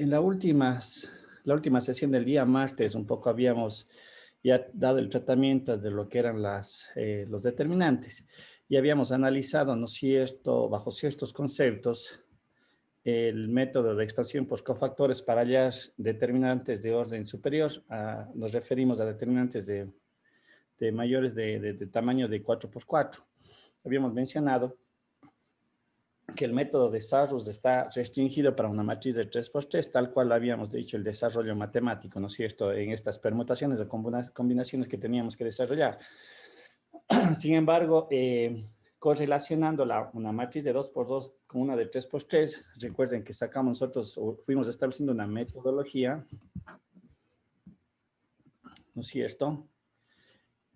En la última sesión del día martes, un poco habíamos ya dado el tratamiento de lo que eran los determinantes y habíamos analizado, ¿no es cierto?, bajo ciertos conceptos, el método de expansión por cofactores para hallar determinantes de orden superior. Nos referimos a determinantes de mayores de tamaño de 4×4. Habíamos mencionado que el método de Sarrus está restringido para una matriz de 3×3, tal cual habíamos dicho el desarrollo matemático, ¿no es cierto?, en estas permutaciones o combinaciones que teníamos que desarrollar. Sin embargo, correlacionando una matriz de 2×2 con una de 3×3, recuerden que sacamos nosotros, o fuimos estableciendo una metodología, ¿no es cierto?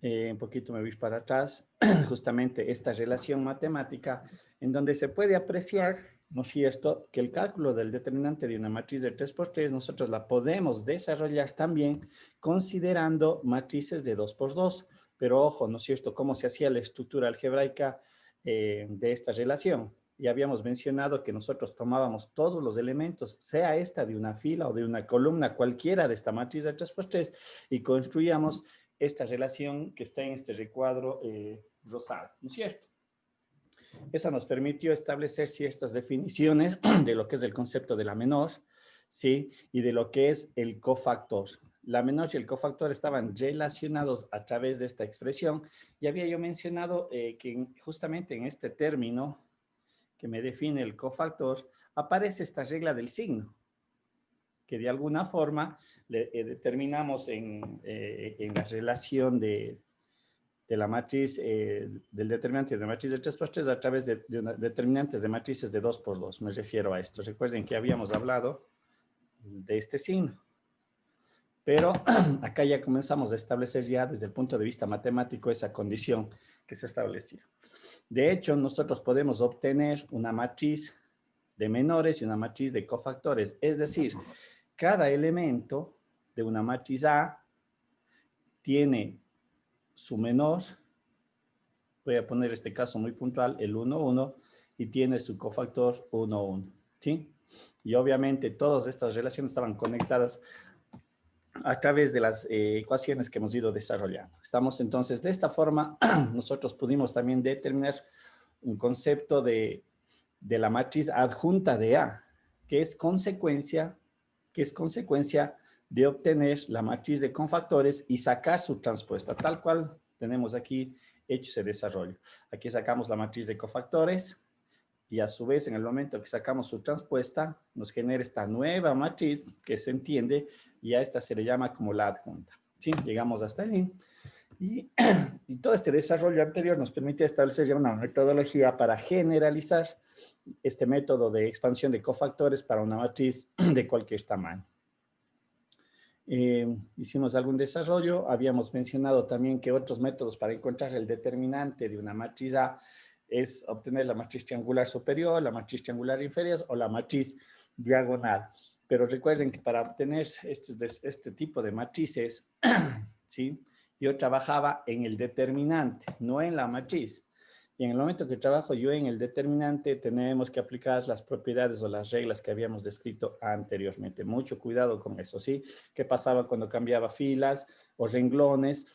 Un poquito me voy para atrás, justamente esta relación matemática en donde se puede apreciar, ¿no es cierto?, que el cálculo del determinante de una matriz de 3×3 nosotros la podemos desarrollar también considerando matrices de 2×2, pero ojo, ¿no es cierto?, cómo se hacía la estructura algebraica de esta relación. Ya habíamos mencionado que nosotros tomábamos todos los elementos, sea esta de una fila o de una columna, cualquiera de esta matriz de 3×3, y construíamos esta relación que está en este recuadro rosado, ¿no es cierto? Esa nos permitió establecer ciertas definiciones de lo que es el concepto de la menor, ¿sí? Y de lo que es el cofactor. La menor y el cofactor estaban relacionados a través de esta expresión. Y había yo mencionado que justamente en este término que me define el cofactor, aparece esta regla del signo, que de alguna forma determinamos en la relación de la matriz, del determinante de la matriz de 3×3 a través de determinantes de matrices de 2×2. Me refiero a esto. Recuerden que habíamos hablado de este signo. Pero acá ya comenzamos a establecer ya desde el punto de vista matemático esa condición que se estableció. De hecho, nosotros podemos obtener una matriz de menores y una matriz de cofactores. Es decir, cada elemento de una matriz A tiene su menor, voy a poner este caso muy puntual, el 1, 1, y tiene su cofactor 1, 1, ¿sí? Y obviamente todas estas relaciones estaban conectadas a través de las ecuaciones que hemos ido desarrollando. Estamos entonces, de esta forma, nosotros pudimos también determinar un concepto de la matriz adjunta de A, que es consecuencia de obtener la matriz de cofactores y sacar su transpuesta, tal cual tenemos aquí hecho ese desarrollo. Aquí sacamos la matriz de cofactores y a su vez en el momento que sacamos su transpuesta nos genera esta nueva matriz que se entiende y a esta se le llama como la adjunta. ¿Sí? Llegamos hasta ahí. Y todo este desarrollo anterior nos permite establecer ya una metodología para generalizar este método de expansión de cofactores para una matriz de cualquier tamaño. Hicimos algún desarrollo, habíamos mencionado también que otros métodos para encontrar el determinante de una matriz A es obtener la matriz triangular superior, la matriz triangular inferior o la matriz diagonal. Pero recuerden que para obtener este tipo de matrices, ¿sí?, yo trabajaba en el determinante, no en la matriz. Y en el momento que trabajo yo en el determinante, tenemos que aplicar las propiedades o las reglas que habíamos descrito anteriormente. Mucho cuidado con eso, ¿sí? ¿Qué pasaba cuando cambiaba filas o renglones?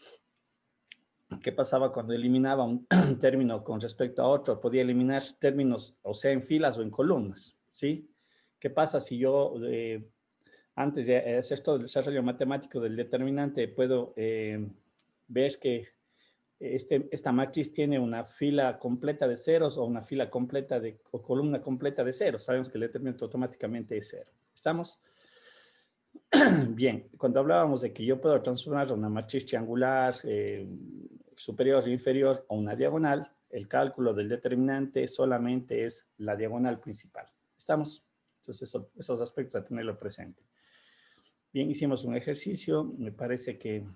¿Qué pasaba cuando eliminaba un término con respecto a otro? Podía eliminar términos, o sea, en filas o en columnas, ¿sí? ¿Qué pasa si yo, antes de hacer todo el desarrollo matemático del determinante, puedo ver que esta matriz tiene una fila completa de ceros o una fila completa o columna completa de ceros? Sabemos que el determinante automáticamente es cero. ¿Estamos? Bien, cuando hablábamos de que yo puedo transformar una matriz triangular superior o inferior o una diagonal, el cálculo del determinante solamente es la diagonal principal. ¿Estamos? Entonces, esos aspectos a tenerlo presente. Bien, hicimos un ejercicio, me parece que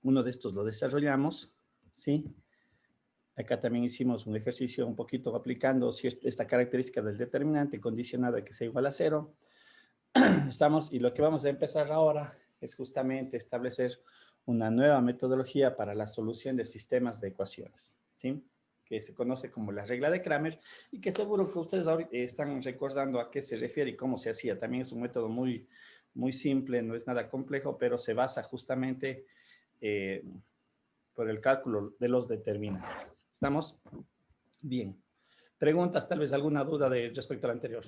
uno de estos lo desarrollamos, ¿sí? Acá también hicimos un ejercicio un poquito aplicando esta característica del determinante condicionado a que sea igual a 0. Estamos, y lo que vamos a empezar ahora es justamente establecer una nueva metodología para la solución de sistemas de ecuaciones, ¿sí? que se conoce como la regla de Kramer, y que seguro que ustedes ahora están recordando a qué se refiere y cómo se hacía. También es un método muy, muy simple, no es nada complejo, pero se basa justamente por el cálculo de los determinantes. ¿Estamos? Bien. ¿Preguntas, tal vez alguna duda respecto al anterior?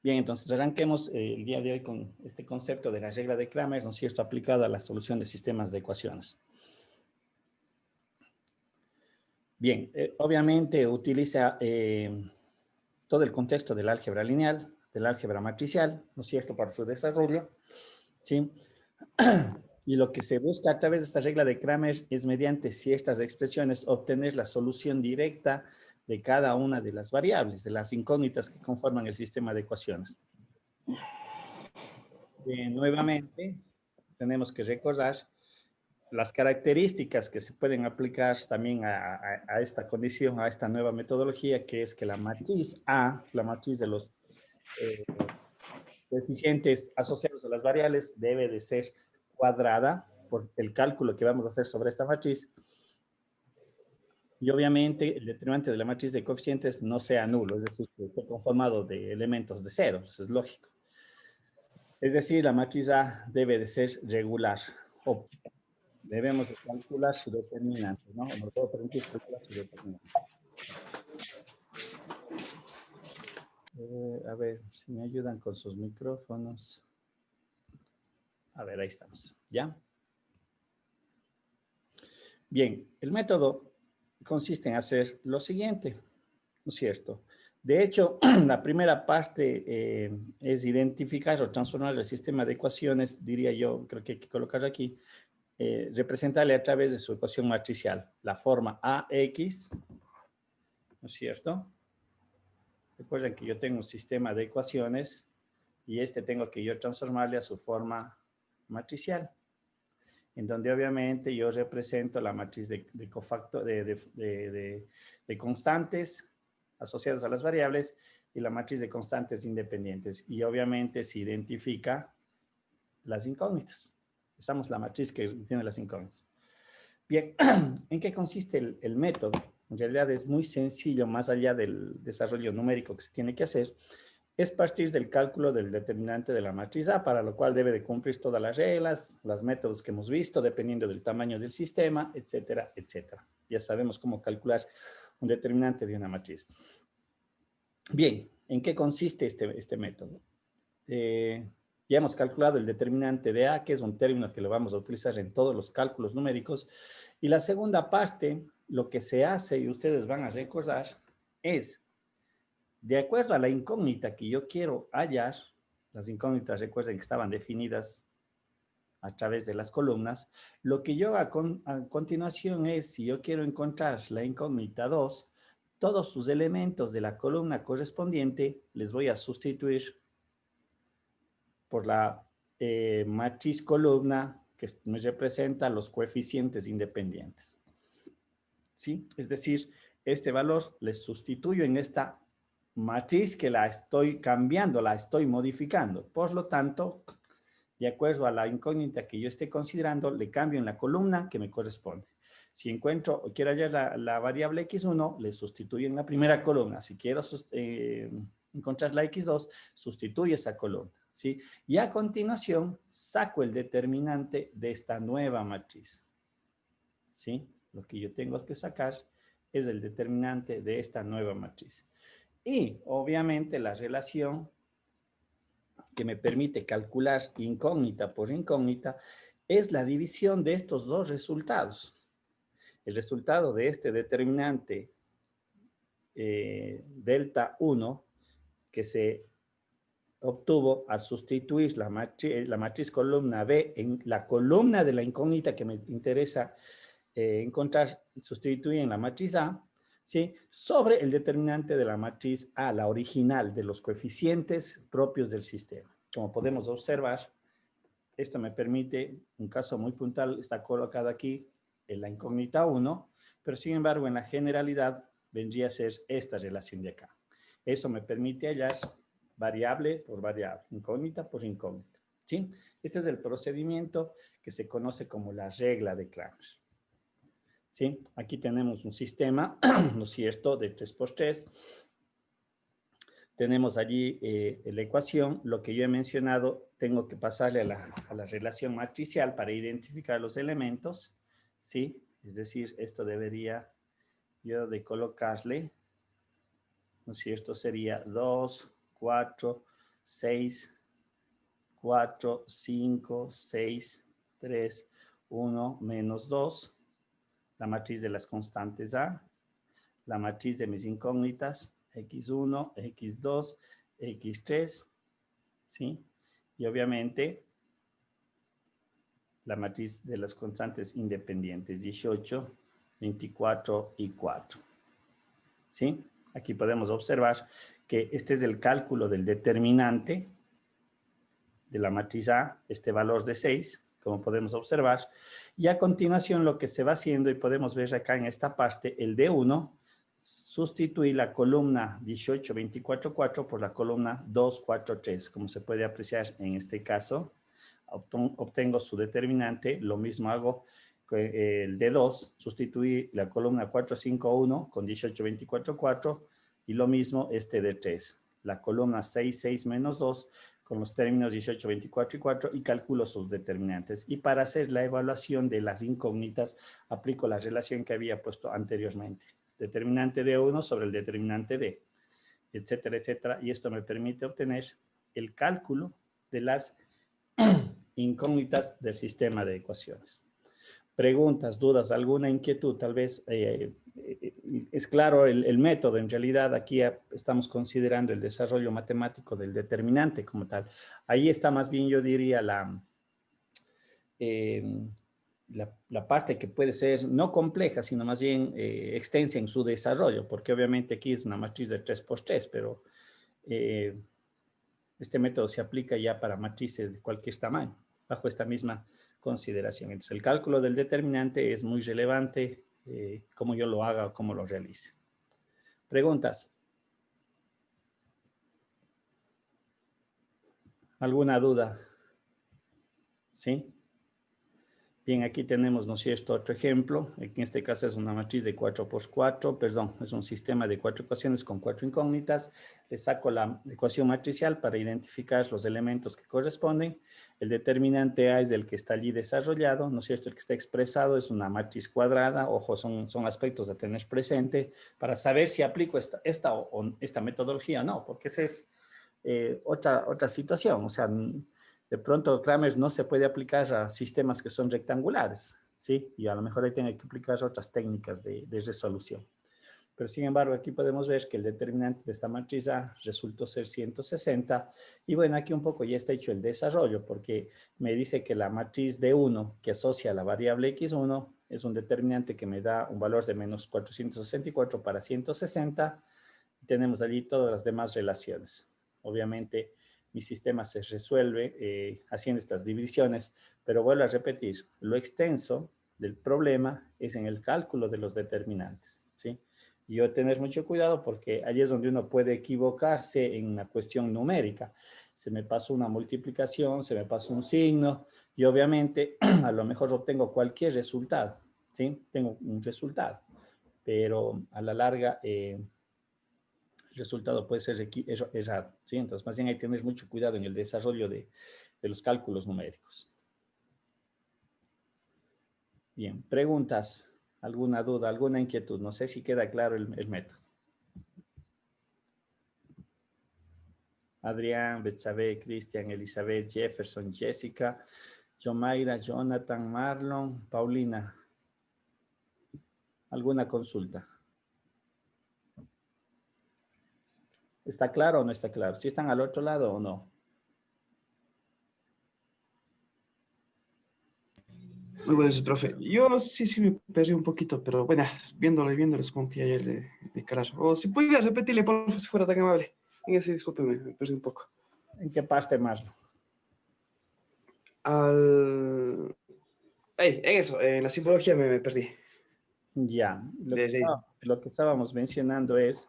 Bien, entonces arranquemos el día de hoy con este concepto de la regla de Kramer, ¿no es cierto?, aplicada a la solución de sistemas de ecuaciones. Bien, obviamente utiliza todo el contexto del álgebra lineal, del álgebra matricial, ¿no es cierto?, para su desarrollo, ¿sí? Y lo que se busca a través de esta regla de Kramer es, mediante ciertas expresiones, obtener la solución directa de cada una de las variables, de las incógnitas que conforman el sistema de ecuaciones. Nuevamente, tenemos que recordar las características que se pueden aplicar también a esta condición, a esta nueva metodología, que es que la matriz A, la matriz de los coeficientes asociados a las variables, debe de ser cuadrada por el cálculo que vamos a hacer sobre esta matriz. Y obviamente el determinante de la matriz de coeficientes no sea nulo, es decir, que esté conformado de elementos de cero, eso es lógico. Es decir, la matriz A debe de ser regular, o debemos de calcular su determinante, ¿no? O nos puedo permitir calcular su determinante. A ver, si me ayudan con sus micrófonos. A ver, ahí estamos, ¿ya? Bien, el método consiste en hacer lo siguiente, ¿no es cierto? De hecho, la primera parte es identificar o transformar el sistema de ecuaciones, diría yo, creo que hay que colocar aquí, representarle a través de su ecuación matricial, la forma AX, ¿no es cierto? Recuerden que yo tengo un sistema de ecuaciones y tengo que yo transformarle a su forma matricial, en donde obviamente yo represento la matriz de constantes asociadas a las variables y la matriz de constantes independientes. Y obviamente se identifica las incógnitas. Usamos la matriz que tiene las incógnitas. Bien, ¿en qué consiste el método? En realidad es muy sencillo, más allá del desarrollo numérico que se tiene que hacer, es partir del cálculo del determinante de la matriz A, para lo cual debe de cumplir todas las reglas, los métodos que hemos visto, dependiendo del tamaño del sistema, etcétera, etcétera. Ya sabemos cómo calcular un determinante de una matriz. Bien, ¿en qué consiste este método? Ya hemos calculado el determinante de A, que es un término que lo vamos a utilizar en todos los cálculos numéricos. Y la segunda parte, lo que se hace, y ustedes van a recordar, es, de acuerdo a la incógnita que yo quiero hallar, las incógnitas, recuerden que estaban definidas a través de las columnas, lo que yo a continuación es, si yo quiero encontrar la incógnita 2, todos sus elementos de la columna correspondiente les voy a sustituir por la matriz columna que me representa los coeficientes independientes. ¿Sí? Es decir, este valor les sustituyo en esta matriz que la estoy cambiando, la estoy modificando. Por lo tanto, de acuerdo a la incógnita que yo esté considerando, le cambio en la columna que me corresponde. Si encuentro o quiero hallar la variable x1, le sustituyo en la primera columna. Si quiero encontrar la x2, sustituyo esa columna, ¿sí? Y a continuación, saco el determinante de esta nueva matriz, ¿sí? Lo que yo tengo que sacar es el determinante de esta nueva matriz. Y, obviamente, la relación que me permite calcular incógnita por incógnita es la división de estos dos resultados. El resultado de este determinante delta 1 que se obtuvo al sustituir la matriz columna B en la columna de la incógnita que me interesa encontrar, sustituir en la matriz A, ¿sí? Sobre el determinante de la matriz A, la original de los coeficientes propios del sistema. Como podemos observar, esto me permite, un caso muy puntual, está colocado aquí en la incógnita 1, pero sin embargo en la generalidad vendría a ser esta relación de acá. Eso me permite hallar variable por variable, incógnita por incógnita, ¿sí? Este es el procedimiento que se conoce como la regla de Cramer, ¿sí? Aquí tenemos un sistema, ¿no es cierto?, de 3 por 3. Tenemos allí la ecuación, lo que yo he mencionado, tengo que pasarle a la relación matricial para identificar los elementos, ¿sí? Es decir, esto debería yo de colocarle, ¿no es cierto? Sería 2, 4, 6, 4, 5, 6, 3, 1, menos 2, la matriz de las constantes A, la matriz de mis incógnitas, X1, X2, X3, ¿sí? Y obviamente la matriz de las constantes independientes, 18, 24 y 4, ¿sí? Aquí podemos observar que este es el cálculo del determinante de la matriz A, este valor de 6, como podemos observar. Y a continuación lo que se va haciendo, y podemos ver acá en esta parte, el D1, sustituir la columna 18, 24, 4 por la columna 2, 4, 3. Como se puede apreciar en este caso, obtengo su determinante. Lo mismo hago con el D2, sustituir la columna 4, 5, 1 con 18, 24, 4. Y lo mismo este D3, la columna 6, 6 menos 2 con los términos 18, 24 y 4 y calculo sus determinantes. Y para hacer la evaluación de las incógnitas, aplico la relación que había puesto anteriormente. Determinante de 1 sobre el determinante de, etcétera, etcétera. Y esto me permite obtener el cálculo de las incógnitas del sistema de ecuaciones. Preguntas, dudas, alguna inquietud, tal vez es claro el método. En realidad aquí estamos considerando el desarrollo matemático del determinante como tal. Ahí está más bien, yo diría, la parte que puede ser no compleja, sino más bien extensa en su desarrollo, porque obviamente aquí es una matriz de 3 por 3, pero este método se aplica ya para matrices de cualquier tamaño, bajo esta misma consideración. Entonces, el cálculo del determinante es muy relevante, cómo yo lo haga o cómo lo realice. ¿Preguntas? ¿Alguna duda? ¿Sí? Bien, aquí tenemos, ¿no es cierto?, otro ejemplo. En este caso es una matriz de 4 por 4, perdón, es un sistema de 4 ecuaciones con 4 incógnitas. Le saco la ecuación matricial para identificar los elementos que corresponden. El determinante A es el que está allí desarrollado, ¿no es cierto? El que está expresado es una matriz cuadrada. Ojo, son aspectos a tener presente para saber si aplico esta metodología o no, porque esa es otra situación. O sea, de pronto Cramer no se puede aplicar a sistemas que son rectangulares, ¿sí? Y a lo mejor ahí tiene que aplicar otras técnicas de resolución. Pero sin embargo, aquí podemos ver que el determinante de esta matriz A resultó ser 160. Y bueno, aquí un poco ya está hecho el desarrollo, porque me dice que la matriz D1 que asocia a la variable X1 es un determinante que me da un valor de menos 464 para 160. Tenemos allí todas las demás relaciones. Obviamente, mi sistema se resuelve haciendo estas divisiones, pero vuelvo a repetir, lo extenso del problema es en el cálculo de los determinantes, ¿sí? Y yo tener mucho cuidado porque allí es donde uno puede equivocarse en una cuestión numérica. Se me pasó una multiplicación, se me pasó un signo y obviamente a lo mejor obtengo cualquier resultado, ¿sí? Tengo un resultado, pero a la larga el resultado puede ser errado, ¿sí? Entonces, más bien hay que tener mucho cuidado en el desarrollo de los cálculos numéricos. Bien, preguntas, alguna duda, alguna inquietud. No sé si queda claro el método. Adrián, Betsabe, Cristian, Elizabeth, Jefferson, Jessica, Jomaira, Jonathan, Marlon, Paulina. ¿Alguna consulta? ¿Está claro o no está claro? ¿Sí están al otro lado o no? Muy buenas, profe. Yo sí me perdí un poquito, pero bueno, viéndolo, como que ya de carajo. O si pudiera repetirle, por favor, si fuera tan amable. En ese, discúlpeme, me perdí un poco. ¿En qué parte, Marlon? En eso, en la simbología me perdí. Ya, De seis. lo que estábamos mencionando es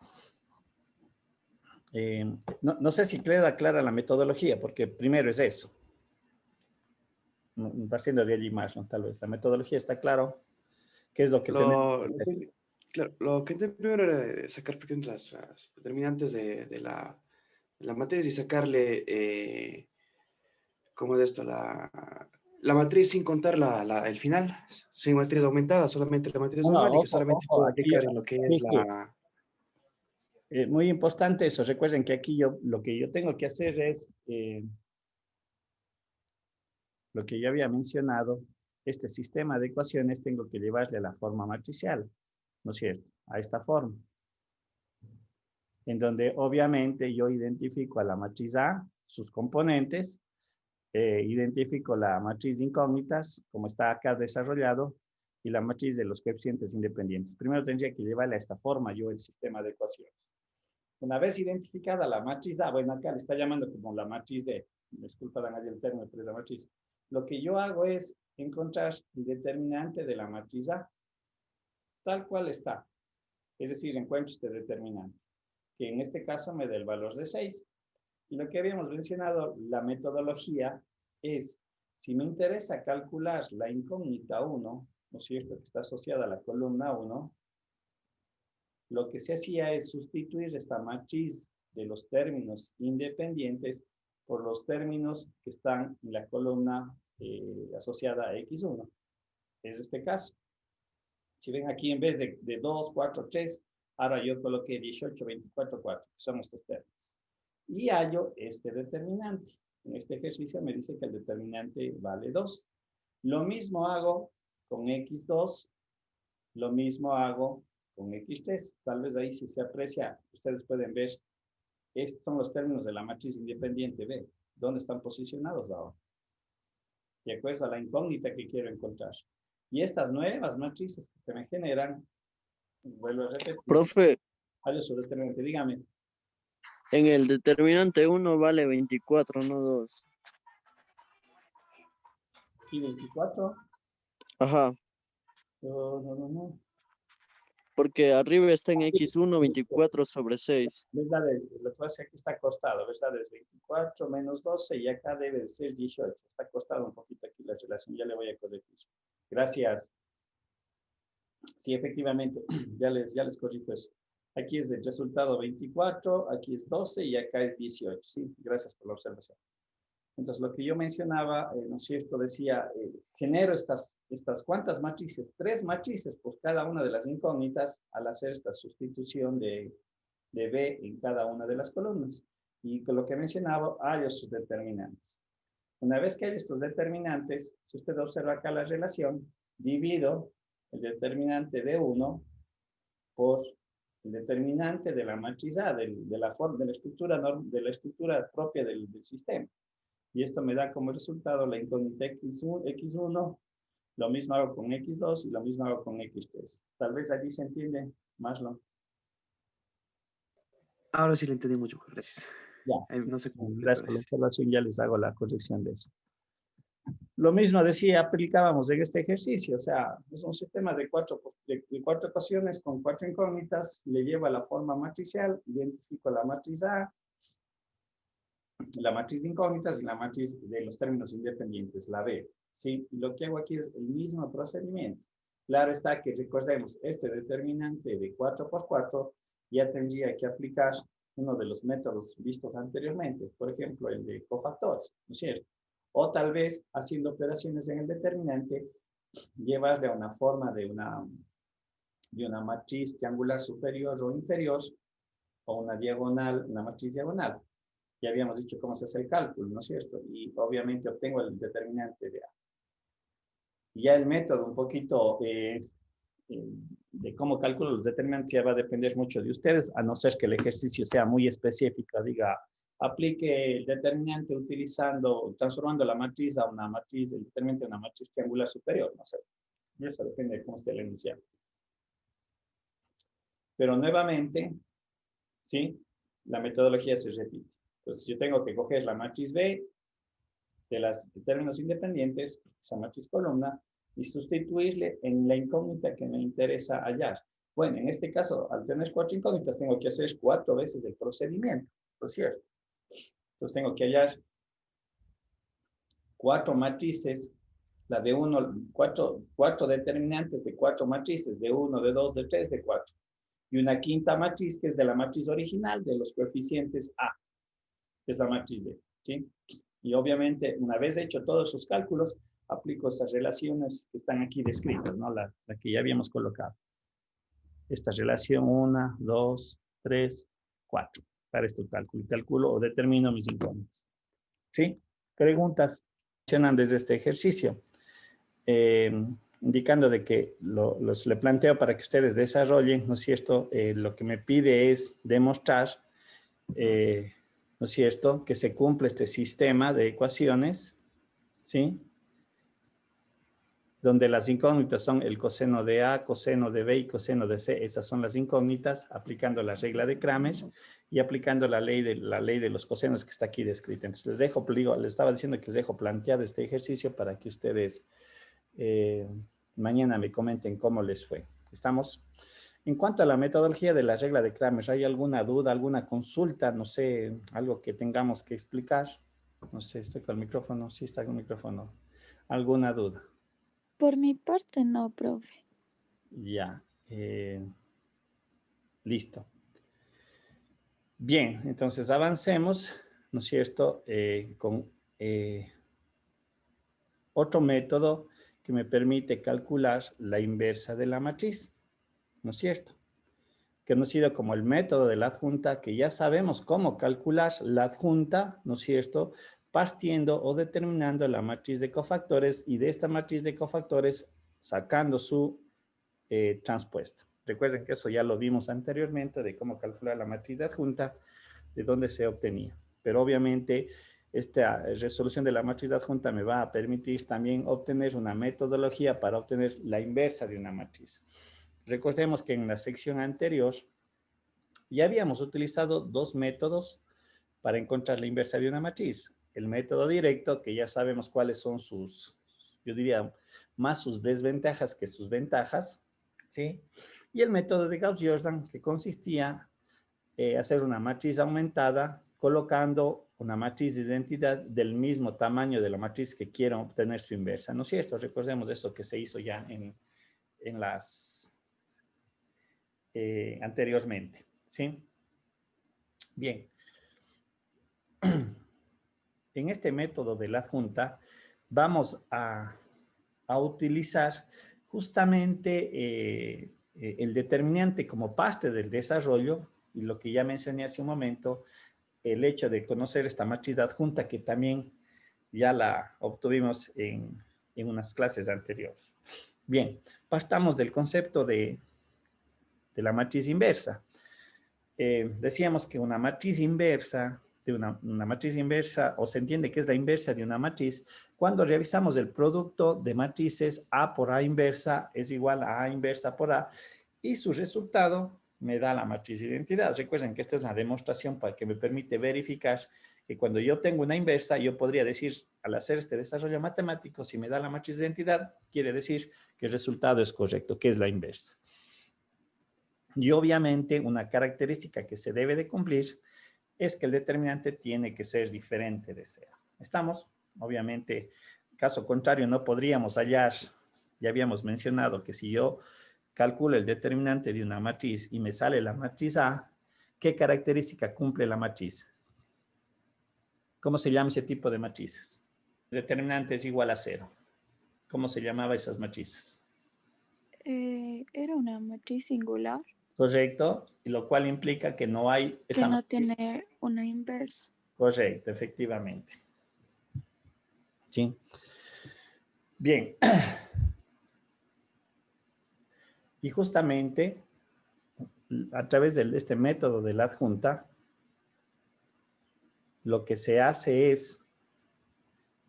No sé si queda clara la metodología, porque primero es eso. Partiendo de allí más, ¿no? Tal vez la metodología está claro. ¿Qué es lo que tenemos que hacer? Claro, lo que intenté primero era de sacar pequeñas las determinantes de la matriz y sacarle, ¿cómo es esto? La matriz sin contar el final, sin matriz aumentada, solamente la matriz No, no, normal y que ojo, solamente se ojo, puede aquí, aplicar en lo que sí, es sí. la... Muy importante eso. Recuerden que aquí lo que yo tengo que hacer es lo que yo había mencionado. Este sistema de ecuaciones tengo que llevarle a la forma matricial, ¿no es cierto? A esta forma, en donde obviamente yo identifico a la matriz A, sus componentes, identifico la matriz de incógnitas, como está acá desarrollado, y la matriz de los coeficientes independientes. Primero tendría que llevarle a esta forma yo el sistema de ecuaciones. Una vez identificada la matriz A, bueno, acá le está llamando como la matriz D, disculpa el término, pero es la matriz. Lo que yo hago es encontrar el determinante de la matriz A, tal cual está. Es decir, encuentro este determinante, que en este caso me da el valor de 6. Y lo que habíamos mencionado, la metodología es, si me interesa calcular la incógnita 1, ¿no es cierto?, que está asociada a la columna 1, lo que se hacía es sustituir esta matriz de los términos independientes por los términos que están en la columna asociada a X1. Es este caso. Si ven aquí, en vez de 2, 4, 3, ahora yo coloqué 18, 24, 4, que son estos términos. Y hallo este determinante. En este ejercicio me dice que el determinante vale 2. Lo mismo hago con X2, lo mismo hago con X3. Tal vez ahí si se aprecia, ustedes pueden ver, estos son los términos de la matriz independiente B. ¿Dónde están posicionados ahora? De acuerdo a la incógnita que quiero encontrar. Y estas nuevas matrices que se me generan, vuelvo a repetir, Profe, hallo su determinante. Dígame. en el determinante 1 vale 24, no 2. ¿Y 24? Ajá, No. porque arriba está en Sí, X1 sí, 24 sobre 6. ¿verdad? Lo que pasa es que aquí está acostado, ¿verdad? Es 24 menos 12 y acá debe de ser 18. Está acostado un poquito aquí la relación, ya le voy a corregir. Gracias. Sí, efectivamente, ya les corrijo eso. Aquí es el resultado 24, aquí es 12 y acá es 18. Sí, gracias por la observación. Entonces, lo que yo mencionaba, ¿no es cierto? Decía, genero estas ¿cuántas matrices? 3 matrices por cada una de las incógnitas al hacer esta sustitución de B en cada una de las columnas. Y con lo que mencionaba, hay sus determinantes. Una vez que hay estos determinantes, si usted observa acá la relación, divido el determinante de 1 por el determinante de la matriz A, de la estructura propia del sistema. Y esto me da como resultado la incógnita X1, lo mismo hago con X2 y lo mismo hago con X3. Tal vez allí se entiende, Marlon. Ahora sí lo entendí mucho, gracias. Ya. No sé cómo Gracias por la observación, ya les hago la corrección de eso. Lo mismo decía, aplicábamos en este ejercicio, o sea, es un sistema de cuatro ecuaciones con 4 incógnitas, le llevo a la forma matricial, identifico la matriz A, la matriz de incógnitas y la matriz de los términos independientes, la B. ¿Sí? Y lo que hago aquí es el mismo procedimiento. Claro está que recordemos, este determinante de 4 por 4 ya tendría que aplicar uno de los métodos vistos anteriormente, por ejemplo, el de cofactores, ¿no es cierto? O tal vez, haciendo operaciones en el determinante, llevarle a una forma de una matriz triangular superior o inferior, o una diagonal, una matriz diagonal. Ya habíamos dicho cómo se hace el cálculo, ¿no es cierto? Y obviamente obtengo el determinante de A. Y ya el método un poquito de cómo calculo los determinantes ya va a depender mucho de ustedes, a no ser que el ejercicio sea muy específico, diga, aplique el determinante transformando la matriz a una matriz, el determinante a una matriz triangular superior, no sé. Eso depende de cómo esté el enunciado. Pero nuevamente, ¿sí? La metodología se repite. Entonces, yo tengo que coger la matriz B de los términos independientes, esa matriz columna, y sustituirle en la incógnita que me interesa hallar. Bueno, en este caso, al tener 4 incógnitas, tengo que hacer 4 veces el procedimiento. ¿no es cierto? Entonces tengo que hallar 4 matrices, la de 1, 4 determinantes de 4 matrices, de 1, de 2, de 3, de 4. Y una quinta matriz que es de la matriz original de los coeficientes A, que es la matriz D, ¿sí? Y obviamente, una vez hecho todos esos cálculos, aplico esas relaciones que están aquí descritas, ¿no? La que ya habíamos colocado. Esta relación 1, 2, 3, 4. Para este cálculo. Calculo o determino mis incógnitas. ¿Sí? Preguntas. Funcionan desde este ejercicio. Indicando de que le planteo para que ustedes desarrollen, ¿no es cierto? Lo que me pide es demostrar, ¿no es cierto?, que se cumple este sistema de ecuaciones, ¿sí? Donde las incógnitas son el coseno de A, coseno de B y coseno de C. Esas son las incógnitas, aplicando la regla de Kramer y aplicando la ley de los cosenos que está aquí descrita. Entonces, les estaba diciendo que les dejo planteado este ejercicio para que ustedes mañana me comenten cómo les fue. ¿Estamos? En cuanto a la metodología de la regla de Kramer, ¿hay alguna duda, alguna consulta? No sé, algo que tengamos que explicar. No sé, estoy con el micrófono. Sí, está con el micrófono. ¿Alguna duda? Por mi parte, no, profe. Ya. Listo. Bien, entonces avancemos, ¿no es cierto?, con otro método que me permite calcular la inversa de la matriz, ¿no es cierto? Conocido como el método de la adjunta, que ya sabemos cómo calcular la adjunta, ¿no es cierto?, partiendo o determinando la matriz de cofactores y de esta matriz de cofactores sacando su transpuesta. Recuerden que eso ya lo vimos anteriormente de cómo calcular la matriz de adjunta, de dónde se obtenía. Pero obviamente esta resolución de la matriz de adjunta me va a permitir también obtener una metodología para obtener la inversa de una matriz. Recordemos que en la sección anterior ya habíamos utilizado dos métodos para encontrar la inversa de una matriz. El método directo, que ya sabemos cuáles son sus, yo diría, más sus desventajas que sus ventajas, ¿sí? Y el método de Gauss-Jordan, que consistía en hacer una matriz aumentada colocando una matriz de identidad del mismo tamaño de la matriz que quiero obtener su inversa. ¿No es cierto? Recordemos eso que se hizo ya en las anteriormente, ¿sí? Bien. En este método de la adjunta vamos a utilizar justamente el determinante como parte del desarrollo y lo que ya mencioné hace un momento, el hecho de conocer esta matriz de adjunta que también ya la obtuvimos en unas clases anteriores. Bien, partamos del concepto de la matriz inversa. Decíamos que una matriz inversa, una matriz inversa, o se entiende que es la inversa de una matriz, cuando revisamos el producto de matrices A por A inversa es igual a A inversa por A, y su resultado me da la matriz de identidad. Recuerden que esta es la demostración para que me permite verificar que cuando yo tengo una inversa, yo podría decir, al hacer este desarrollo matemático, si me da la matriz de identidad, quiere decir que el resultado es correcto, que es la inversa. Y obviamente una característica que se debe de cumplir es que el determinante tiene que ser diferente de cero. ¿Estamos? Obviamente, caso contrario, no podríamos hallar, ya habíamos mencionado que si yo calculo el determinante de una matriz y me sale la matriz A, ¿qué característica cumple la matriz? ¿Cómo se llama ese tipo de matrices? El determinante es igual a cero. ¿Cómo se llamaba esas matrices? Era una matriz singular Correcto, y lo cual implica que no hay que esa no matriz. tiene una inversa. Correcto, efectivamente. ¿Sí? Bien. Y justamente a través de este método de la adjunta, lo que se hace es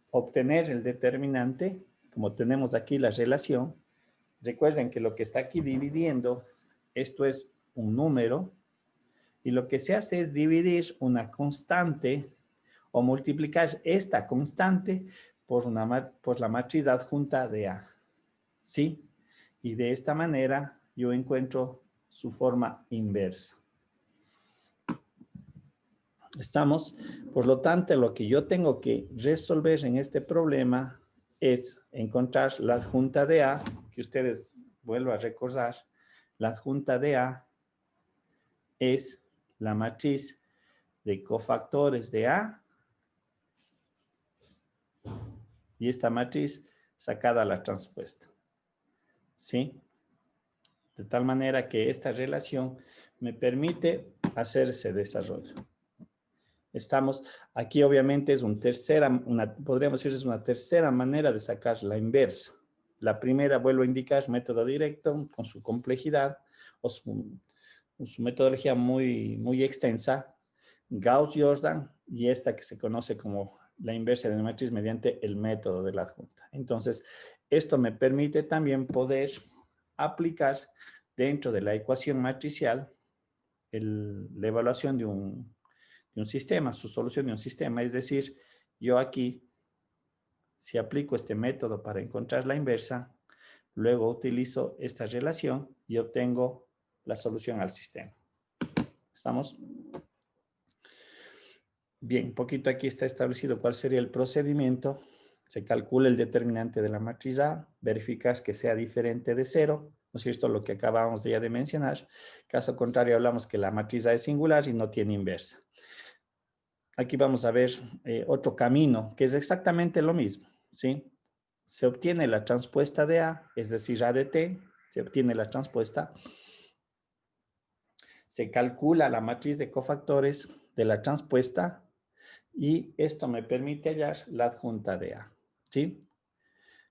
obtener el determinante, como tenemos aquí la relación. Recuerden que lo que está aquí dividiendo, esto es un número, y lo que se hace es dividir una constante o multiplicar esta constante por la matriz adjunta de A. ¿Sí? Y de esta manera yo encuentro su forma inversa. ¿Estamos? Por lo tanto, lo que yo tengo que resolver en este problema es encontrar la adjunta de A, que ustedes vuelvo a recordar, la adjunta de A es la matriz de cofactores de A y esta matriz sacada a la transpuesta. ¿Sí? De tal manera que esta relación me permite hacer ese desarrollo. Estamos, aquí obviamente es podríamos decir es una tercera manera de sacar la inversa. La primera, vuelvo a indicar, método directo con su complejidad o su metodología muy extensa, Gauss-Jordan, y esta que se conoce como la inversa de la matriz mediante el método de la adjunta. Entonces, esto me permite también poder aplicar dentro de la ecuación matricial la evaluación de un sistema, su solución de un sistema. Es decir, yo aquí, si aplico este método para encontrar la inversa, luego utilizo esta relación y obtengo la solución al sistema. ¿Estamos? Bien, un poquito aquí está establecido cuál sería el procedimiento. Se calcula el determinante de la matriz A, verificar que sea diferente de 0, ¿no es cierto? Lo que acabamos ya de mencionar. Caso contrario, hablamos que la matriz A es singular y no tiene inversa. Aquí vamos a ver otro camino, que es exactamente lo mismo, ¿sí? Se obtiene la transpuesta de A, es decir, A de T, se obtiene la transpuesta. Se calcula la matriz de cofactores de la transpuesta y esto me permite hallar la adjunta de A, ¿sí?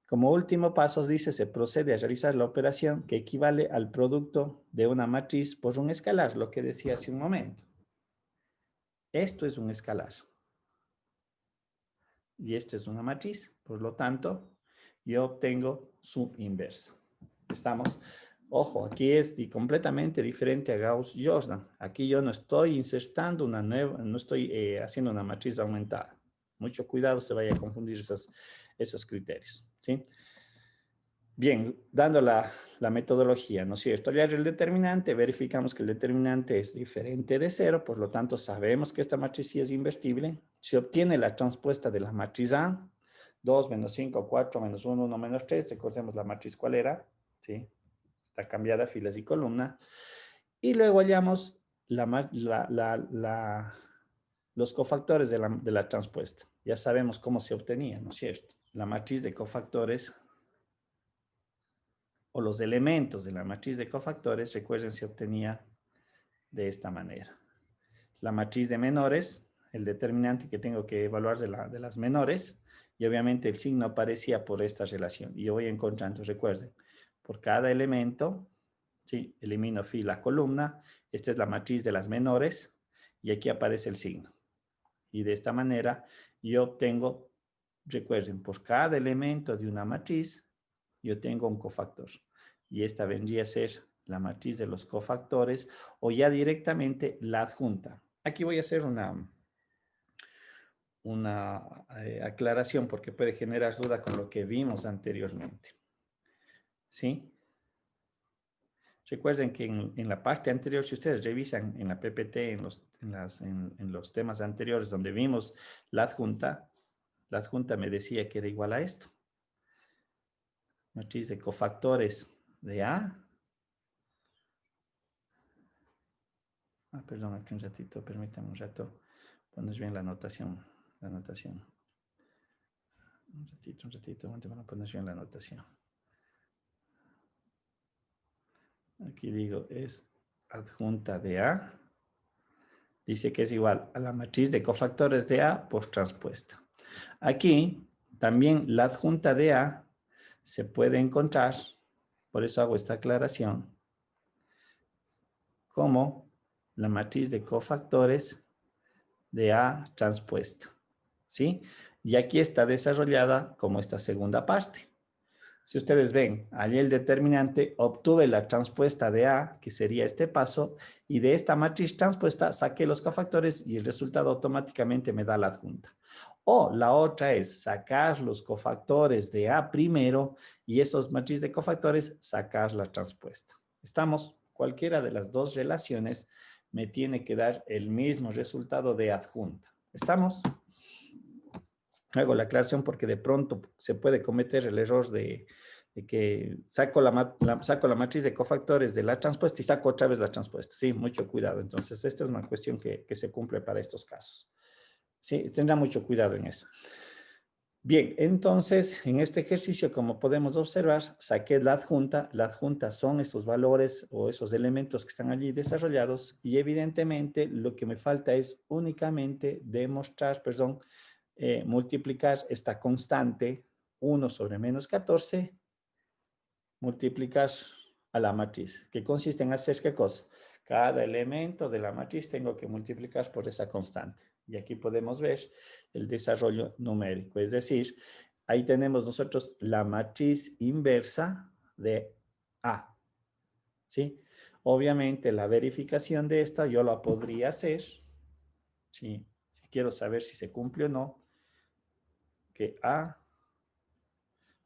Como último paso, dice, se procede a realizar la operación que equivale al producto de una matriz por un escalar, lo que decía hace un momento. Esto es un escalar. Y esto es una matriz, por lo tanto, yo obtengo su inversa. ¿Estamos? Ojo, aquí es completamente diferente a Gauss-Jordan. Aquí yo no estoy insertando una nueva, no estoy haciendo una matriz aumentada. Mucho cuidado, se vaya a confundir esos criterios, ¿sí? Bien, dando la metodología, ¿no es cierto? Ya el determinante, verificamos que el determinante es diferente de 0, por lo tanto sabemos que esta matriz sí es invertible. Se obtiene la transpuesta de la matriz A, 2 menos 5, 4 menos 1, 1 menos 3, recordemos la matriz cuál era, ¿sí? Está cambiada filas y columna. Y luego hallamos los cofactores de la transpuesta. Ya sabemos cómo se obtenía, ¿no es cierto? La matriz de cofactores o los elementos de la matriz de cofactores, recuerden, se obtenía de esta manera. La matriz de menores, el determinante que tengo que evaluar de las menores, y obviamente el signo aparecía por esta relación. Y yo voy encontrando, recuerden, por cada elemento, ¿sí? Elimino fila, columna, esta es la matriz de las menores, y aquí aparece el signo. Y de esta manera yo obtengo, recuerden, por cada elemento de una matriz, yo tengo un cofactor. Y esta vendría a ser la matriz de los cofactores o ya directamente la adjunta. Aquí voy a hacer una aclaración porque puede generar duda con lo que vimos anteriormente. ¿Sí? Recuerden que en la parte anterior, si ustedes revisan en la PPT, en los temas anteriores donde vimos la adjunta me decía que era igual a esto. Matriz de cofactores de A. Perdón, aquí un ratito, permítanme un rato. Pones bien la anotación. Un ratito, bueno, pones bien la anotación. Aquí digo, es adjunta de A. Dice que es igual a la matriz de cofactores de A por transpuesta. Aquí también la adjunta de A se puede encontrar, por eso hago esta aclaración, como la matriz de cofactores de A transpuesta, ¿sí? Y aquí está desarrollada como esta segunda parte. Si ustedes ven, allí el determinante, obtuve la transpuesta de A, que sería este paso, y de esta matriz transpuesta saqué los cofactores y el resultado automáticamente me da la adjunta. O la otra es sacar los cofactores de A primero y estos matrices de cofactores sacar la transpuesta. Estamos, cualquiera de las dos relaciones me tiene que dar el mismo resultado de adjunta. ¿Estamos? Hago la aclaración porque de pronto se puede cometer el error de que saco la matriz de cofactores de la transpuesta y saco otra vez la transpuesta. Sí, mucho cuidado. Entonces, esta es una cuestión que se cumple para estos casos. Sí, tendrá mucho cuidado en eso. Bien, entonces, en este ejercicio, como podemos observar, saqué la adjunta. La adjunta son esos valores o esos elementos que están allí desarrollados y evidentemente lo que me falta es únicamente demostrar, multiplicar esta constante 1 sobre menos 14, multiplicar a la matriz, que consiste en hacer ¿qué cosa? Cada elemento de la matriz tengo que multiplicar por esa constante. Y aquí podemos ver el desarrollo numérico, es decir, ahí tenemos nosotros la matriz inversa de A, ¿sí? Obviamente la verificación de esta yo la podría hacer, ¿sí? Si quiero saber si se cumple o no, que A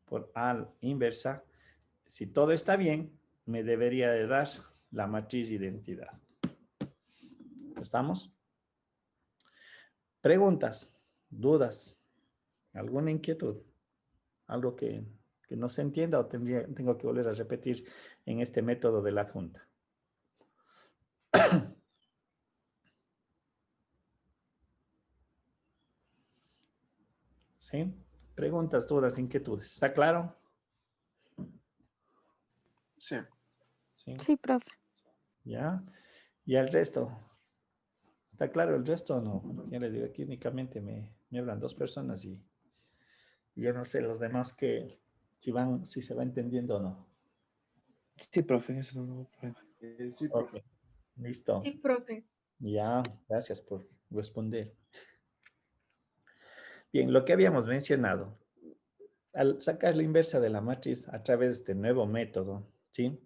por A inversa, si todo está bien, me debería de dar la matriz de identidad. ¿Estamos? Preguntas, dudas, alguna inquietud, algo que no se entienda o tengo que volver a repetir en este método de la adjunta. ¿Sí? Preguntas, dudas, inquietudes. ¿Está claro? Sí. Sí. Sí, profe. ¿Ya? ¿Y el resto? ¿Está claro el resto o no? Ya les digo, aquí únicamente me hablan 2 personas y yo no sé los demás que si se va entendiendo o no. Sí, profe, eso no hay problema. Sí, Ok, profe. listo. Sí, profe. Ya, gracias por responder. Bien, lo que habíamos mencionado, al sacar la inversa de la matriz a través de este nuevo método, ¿sí?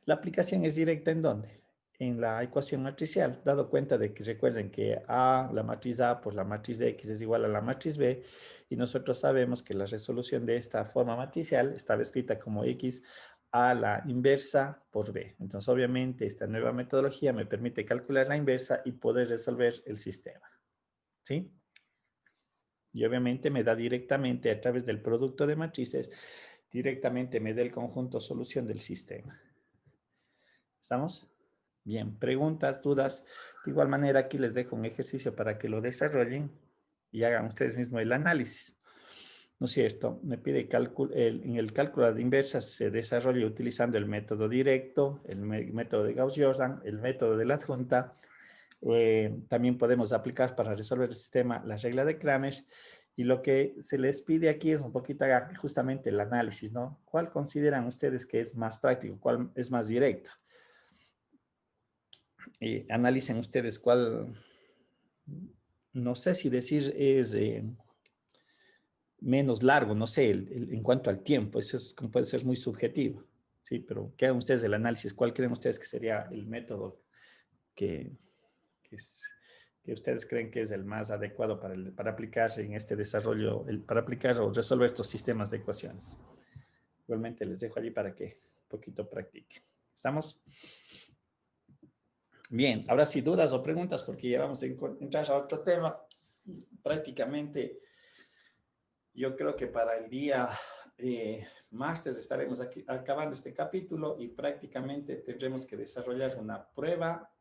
La aplicación es directa ¿en dónde? En la ecuación matricial, dado cuenta de que recuerden que la matriz A por la matriz X es igual a la matriz B, y nosotros sabemos que la resolución de esta forma matricial estaba escrita como X a la inversa por B. Entonces, obviamente, esta nueva metodología me permite calcular la inversa y poder resolver el sistema, ¿sí? Y obviamente me da directamente a través del producto de matrices, directamente me da el conjunto solución del sistema. ¿Estamos? Bien, preguntas, dudas. De igual manera, aquí les dejo un ejercicio para que lo desarrollen y hagan ustedes mismos el análisis. ¿No es cierto? Me pide en el cálculo de inversas se desarrolla utilizando el método directo, el método de Gauss-Jordan, el método de la adjunta. También podemos aplicar para resolver el sistema la regla de Kramer. Y lo que se les pide aquí es un poquito justamente el análisis, ¿no? ¿Cuál consideran ustedes que es más práctico? ¿Cuál es más directo? Analicen ustedes cuál, no sé si decir es menos largo, no sé, en cuanto al tiempo, eso puede ser muy subjetivo, ¿sí? Pero que hagan ustedes el análisis, ¿cuál creen ustedes que sería el método que ustedes creen que es el más adecuado para aplicarse en este desarrollo, para aplicar o resolver estos sistemas de ecuaciones? Igualmente les dejo allí para que un poquito practiquen. ¿Estamos? Bien, ahora sí, dudas o preguntas, porque ya vamos a entrar a otro tema. Prácticamente, yo creo que para el día martes estaremos aquí acabando este capítulo y prácticamente tendremos que desarrollar una prueba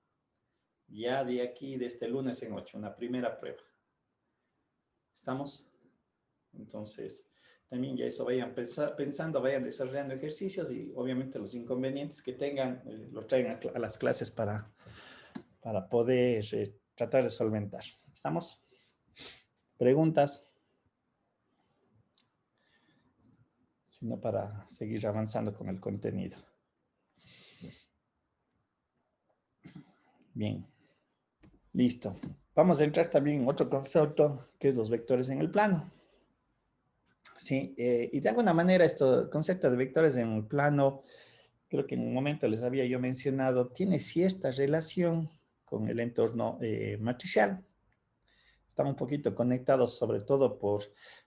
ya de aquí, de este lunes en 8, una primera prueba. ¿Estamos? Entonces, también ya eso vayan pensando, vayan desarrollando ejercicios y obviamente los inconvenientes que tengan, los traen a las clases para poder tratar de solventar. ¿Estamos? ¿Preguntas? Sino para seguir avanzando con el contenido. Bien. Listo. Vamos a entrar también en otro concepto, que es los vectores en el plano. Sí, y de alguna manera este concepto de vectores en el plano, creo que en un momento les había yo mencionado, tiene cierta relación con el entorno matricial. Están un poquito conectados sobre todo por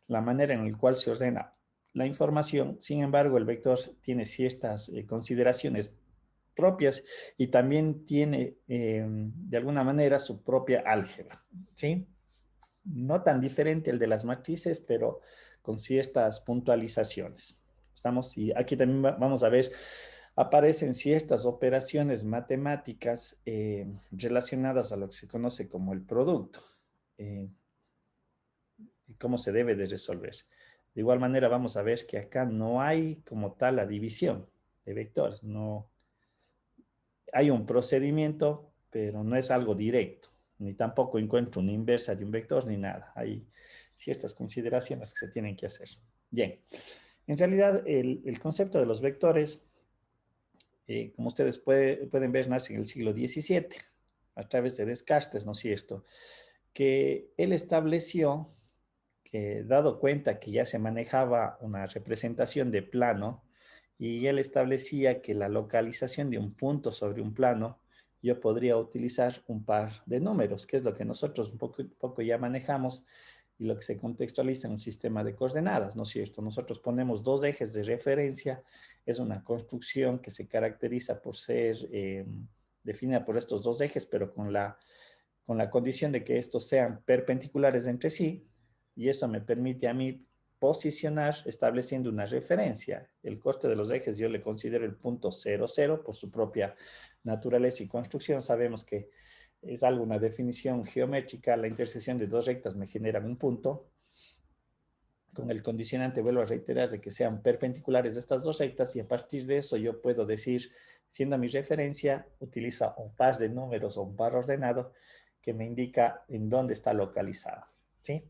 la manera en la cual se ordena la información. Sin embargo, el vector tiene ciertas consideraciones propias y también tiene de alguna manera su propia álgebra, ¿sí? No tan diferente el de las matrices, pero con ciertas puntualizaciones. Estamos, y aquí también vamos a ver, aparecen ciertas operaciones matemáticas relacionadas a lo que se conoce como el producto eh, y cómo se debe de resolver. De igual manera vamos a ver que acá no hay como tal la división de vectores, no hay un procedimiento, pero no es algo directo, ni tampoco encuentro una inversa de un vector ni nada. Hay ciertas consideraciones que se tienen que hacer. Bien, en realidad el concepto de los vectores, como ustedes pueden ver, nace en el siglo XVII a través de Descartes, ¿no es cierto? Que él estableció que, dado cuenta que ya se manejaba una representación de plano, y él establecía que la localización de un punto sobre un plano, yo podría utilizar un par de números, que es lo que nosotros un poco ya manejamos y lo que se contextualiza en un sistema de coordenadas, ¿no es cierto? Nosotros ponemos dos ejes de referencia, es una construcción que se caracteriza por ser definida por estos dos ejes, pero con la condición de que estos sean perpendiculares entre sí, y eso me permite a mí posicionar estableciendo una referencia. El coste de los ejes yo le considero el punto 0, 0 por su propia naturaleza y construcción. Sabemos que es algo, una definición geométrica, la intersección de dos rectas me genera un punto. Con el condicionante vuelvo a reiterar de que sean perpendiculares de estas dos rectas y a partir de eso yo puedo decir, siendo mi referencia, utiliza un par de números o un par ordenado que me indica en dónde está localizado, ¿sí?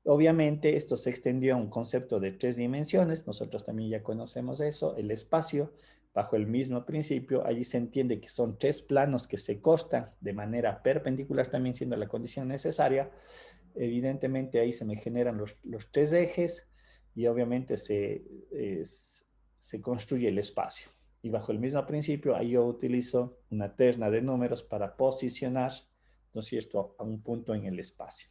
Obviamente esto se extendió a un concepto de tres dimensiones, nosotros también ya conocemos eso, el espacio, bajo el mismo principio, allí se entiende que son tres planos que se cortan de manera perpendicular, también siendo la condición necesaria. Evidentemente ahí se me generan los tres ejes y obviamente se construye el espacio. Y bajo el mismo principio, ahí yo utilizo una terna de números para posicionar, ¿no es cierto?, a un punto en el espacio.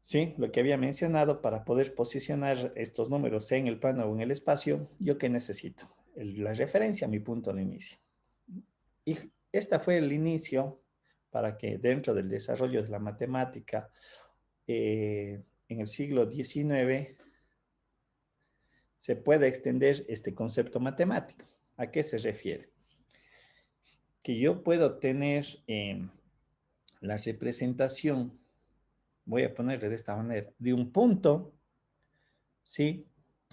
Sí, lo que había mencionado, para poder posicionar estos números en el plano o en el espacio, ¿yo qué necesito? La referencia a mi punto de inicio. Y este fue el inicio para que dentro del desarrollo de la matemática en el siglo XIX se pueda extender este concepto matemático. ¿A qué se refiere? Que yo puedo tener la representación, voy a ponerle de esta manera, de un punto, ¿sí?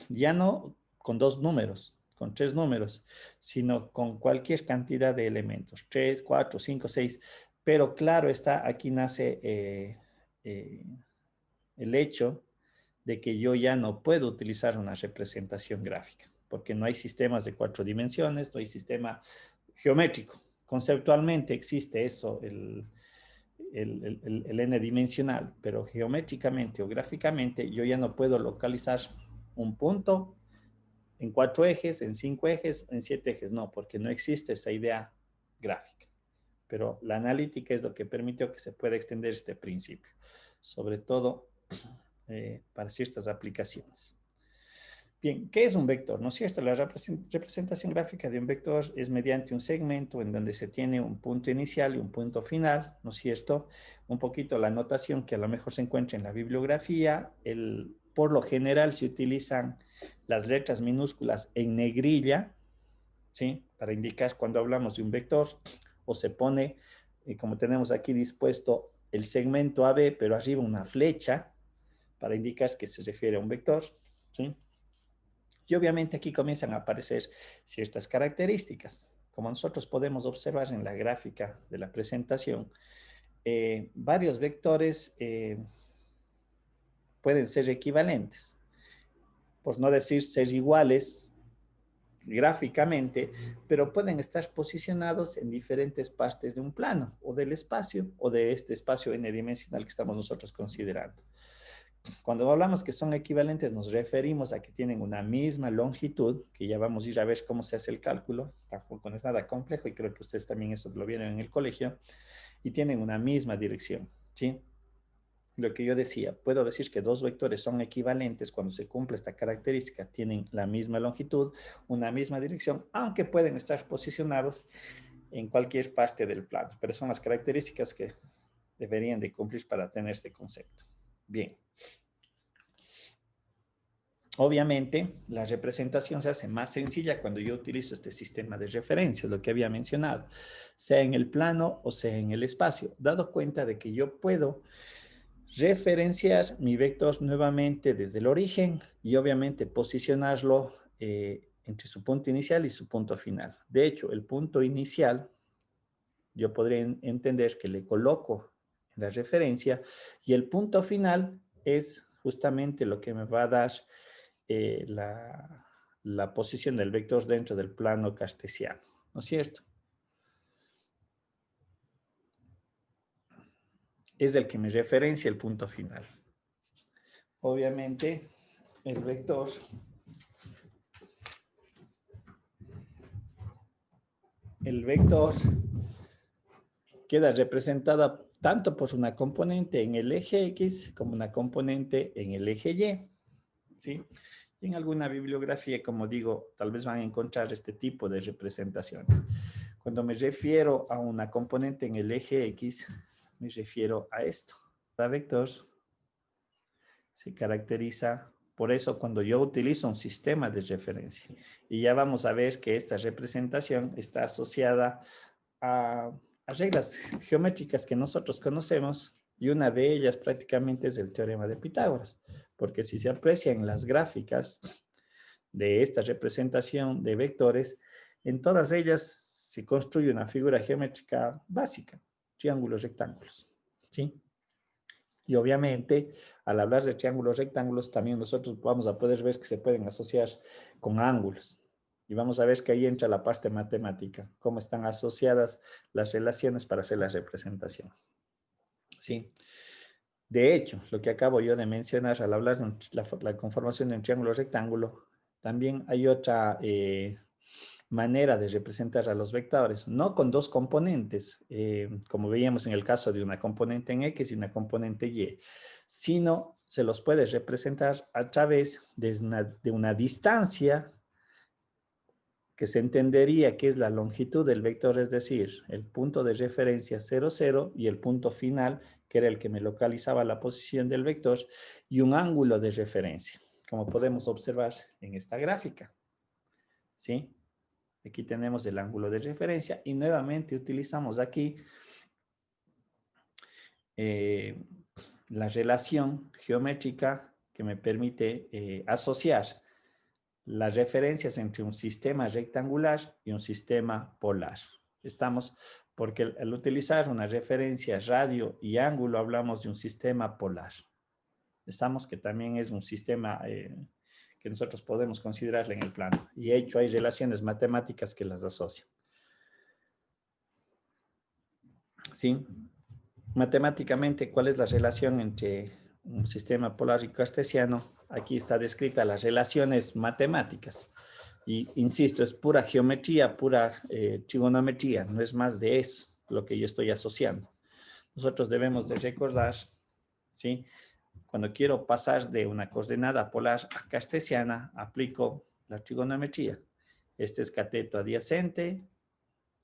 Ya no con dos números, con tres números, sino con cualquier cantidad de elementos, 3, 4, 5, 6. Pero claro está, aquí nace el hecho de que yo ya no puedo utilizar una representación gráfica, porque no hay sistemas de cuatro dimensiones, no hay sistema geométrico. Conceptualmente existe eso, el n dimensional, pero geométricamente o gráficamente yo ya no puedo localizar un punto en 4 ejes, en 5 ejes, en 7 ejes, no, porque no existe esa idea gráfica. Pero la analítica es lo que permitió que se pueda extender este principio, sobre todo para ciertas aplicaciones. Bien, ¿qué es un vector? ¿No es cierto? La representación gráfica de un vector es mediante un segmento en donde se tiene un punto inicial y un punto final, ¿no es cierto? Un poquito la notación que a lo mejor se encuentra en la bibliografía. Por lo general se utilizan las letras minúsculas en negrilla, ¿sí? Para indicar cuando hablamos de un vector, o se pone, como tenemos aquí dispuesto, el segmento AB, pero arriba una flecha, para indicar que se refiere a un vector, ¿sí? Y obviamente aquí comienzan a aparecer ciertas características. Como nosotros podemos observar en la gráfica de la presentación, varios vectores pueden ser equivalentes, por no decir ser iguales gráficamente, pero pueden estar posicionados en diferentes partes de un plano o del espacio o de este espacio n-dimensional que estamos nosotros considerando. Cuando hablamos que son equivalentes, nos referimos a que tienen una misma longitud, que ya vamos a ir a ver cómo se hace el cálculo, tampoco no es nada complejo y creo que ustedes también eso lo vieron en el colegio, y tienen una misma dirección, ¿sí? lo que yo decía, puedo decir que dos vectores son equivalentes cuando se cumple esta característica, tienen la misma longitud, una misma dirección, aunque pueden estar posicionados en cualquier parte del plano, pero son las características que deberían de cumplir para tener este concepto. Bien. Obviamente, la representación se hace más sencilla cuando yo utilizo este sistema de referencias, lo que había mencionado, sea en el plano o sea en el espacio, dado cuenta de que yo puedo referenciar mi vector nuevamente desde el origen y obviamente posicionarlo entre su punto inicial y su punto final. De hecho, el punto inicial, yo podría entender que le coloco en la referencia y el punto final es justamente lo que me va a dar la posición del vector dentro del plano cartesiano, ¿no es cierto? Es el que me referencia el punto final. Obviamente, el vector queda representada tanto por una componente en el eje X como una componente en el eje Y, ¿sí? Y en alguna bibliografía, como digo, tal vez van a encontrar este tipo de representaciones. Cuando me refiero a una componente en el eje X, me refiero a esto. Cada vector se caracteriza por eso cuando yo utilizo un sistema de referencia. Y ya vamos a ver que esta representación está asociada a reglas geométricas que nosotros conocemos y una de ellas prácticamente es el teorema de Pitágoras, porque si se aprecian las gráficas de esta representación de vectores, en todas ellas se construye una figura geométrica básica, triángulos, rectángulos, ¿sí? Y obviamente, al hablar de triángulos, rectángulos, también nosotros vamos a poder ver que se pueden asociar con ángulos. Y vamos a ver que ahí entra la parte matemática, cómo están asociadas las relaciones para hacer la representación. ¿Sí? De hecho, lo que acabo yo de mencionar al hablar de la conformación de un triángulo rectángulo, también hay otra manera de representar a los vectores, no con dos componentes, como veíamos en el caso de una componente en X y una componente Y, sino se los puede representar a través de una distancia que se entendería que es la longitud del vector, es decir, el punto de referencia 0, 0 y el punto final, que era el que me localizaba la posición del vector, y un ángulo de referencia, como podemos observar en esta gráfica. ¿Sí? Aquí tenemos el ángulo de referencia y nuevamente utilizamos aquí la relación geométrica que me permite asociar las referencias entre un sistema rectangular y un sistema polar. Estamos, porque al utilizar una referencia radio y ángulo hablamos de un sistema polar. Estamos que también es un sistema que nosotros podemos considerarle en el plano. Y de hecho hay relaciones matemáticas que las asocian. ¿Sí? Matemáticamente, ¿cuál es la relación entre un sistema polar y cartesiano? Aquí está descrita las relaciones matemáticas. Y insisto, es pura geometría, pura trigonometría, no es más de eso lo que yo estoy asociando. Nosotros debemos de recordar, ¿sí? Cuando quiero pasar de una coordenada polar a cartesiana, aplico la trigonometría. Este es cateto adyacente,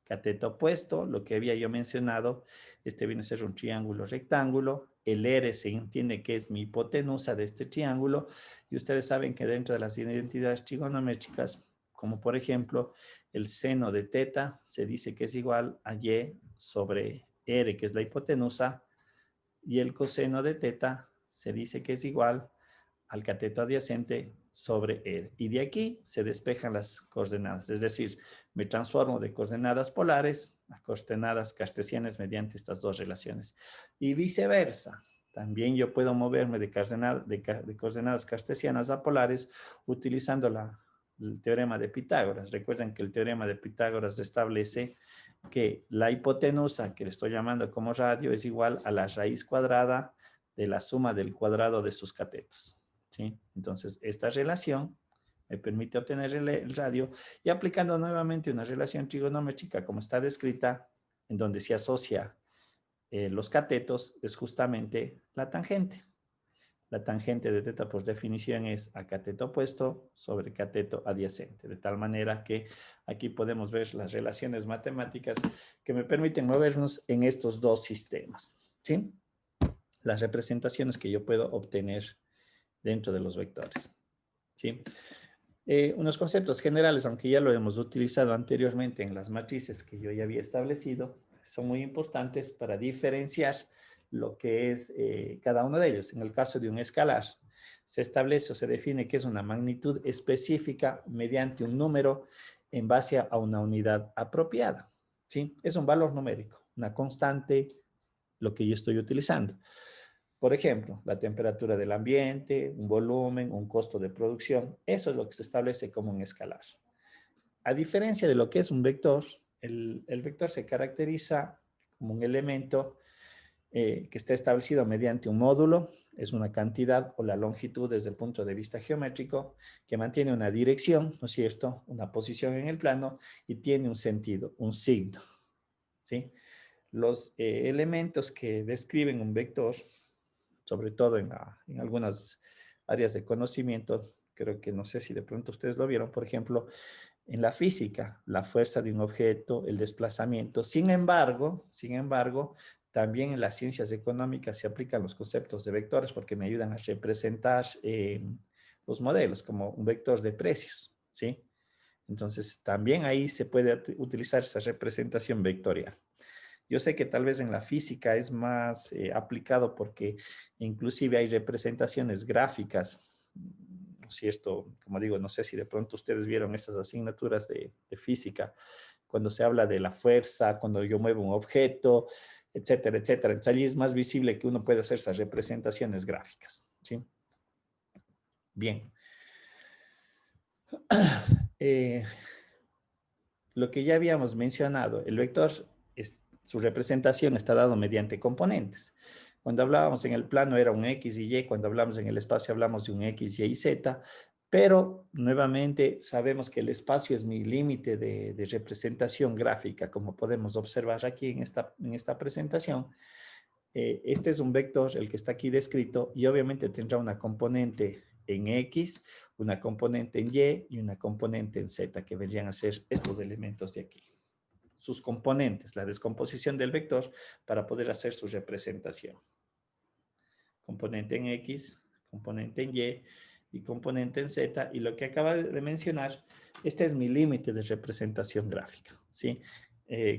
cateto opuesto, lo que había yo mencionado, este viene a ser un triángulo rectángulo, el R se entiende que es mi hipotenusa de este triángulo, y ustedes saben que dentro de las identidades trigonométricas, como por ejemplo, el seno de teta se dice que es igual a Y sobre R, que es la hipotenusa, y el coseno de teta se dice que es igual al cateto adyacente sobre R. Y de aquí se despejan las coordenadas, es decir, me transformo de coordenadas polares a coordenadas cartesianas mediante estas dos relaciones. Y viceversa, también yo puedo moverme de coordenadas cartesianas a polares utilizando el teorema de Pitágoras. Recuerden que el teorema de Pitágoras establece que la hipotenusa, que le estoy llamando como radio, es igual a la raíz cuadrada de la suma del cuadrado de sus catetos. ¿Sí? Entonces, esta relación me permite obtener el radio y aplicando nuevamente una relación trigonométrica como está descrita, en donde se asocia los catetos es justamente la tangente. La tangente de teta por definición es a cateto opuesto sobre cateto adyacente. De tal manera que aquí podemos ver las relaciones matemáticas que me permiten movernos en estos dos sistemas, ¿sí? Las representaciones que yo puedo obtener dentro de los vectores, ¿sí? Unos conceptos generales, aunque ya lo hemos utilizado anteriormente en las matrices que yo ya había establecido, son muy importantes para diferenciar lo que es cada uno de ellos. En el caso de un escalar, se establece o se define que es una magnitud específica mediante un número en base a una unidad apropiada, ¿sí? Es un valor numérico, una constante, lo que yo estoy utilizando. Por ejemplo, la temperatura del ambiente, un volumen, un costo de producción, eso es lo que se establece como un escalar. A diferencia de lo que es un vector, el vector se caracteriza como un elemento que está establecido mediante un módulo, es una cantidad o la longitud desde el punto de vista geométrico, que mantiene una dirección, ¿no es cierto?, una posición en el plano y tiene un sentido, un signo, ¿sí? Los elementos que describen un vector, sobre todo en algunas áreas de conocimiento, creo que no sé si de pronto ustedes lo vieron, por ejemplo, en la física, la fuerza de un objeto, el desplazamiento. Sin embargo, también en las ciencias económicas se aplican los conceptos de vectores porque me ayudan a representar los modelos como un vector de precios, ¿sí? Entonces, también ahí se puede utilizar esa representación vectorial. Yo sé que tal vez en la física es más aplicado porque inclusive hay representaciones gráficas, ¿no es cierto? Como digo, no sé si de pronto ustedes vieron esas asignaturas de física, cuando se habla de la fuerza, cuando yo muevo un objeto, etcétera, etcétera. Entonces allí es más visible que uno puede hacer esas representaciones gráficas, ¿sí? Bien. Lo que ya habíamos mencionado, el vector, su representación está dado mediante componentes. Cuando hablábamos en el plano era un X y Y, cuando hablamos en el espacio hablamos de un X, Y y Z, pero nuevamente sabemos que el espacio es mi límite de representación gráfica, como podemos observar aquí en esta presentación. Este es un vector, el que está aquí descrito, y obviamente tendrá una componente en X, una componente en Y y una componente en Z, que vendrían a ser estos elementos de aquí. Sus componentes, la descomposición del vector para poder hacer su representación. Componente en X, componente en Y y componente en Z. Y lo que acaba de mencionar, este es mi límite de representación gráfica, ¿sí?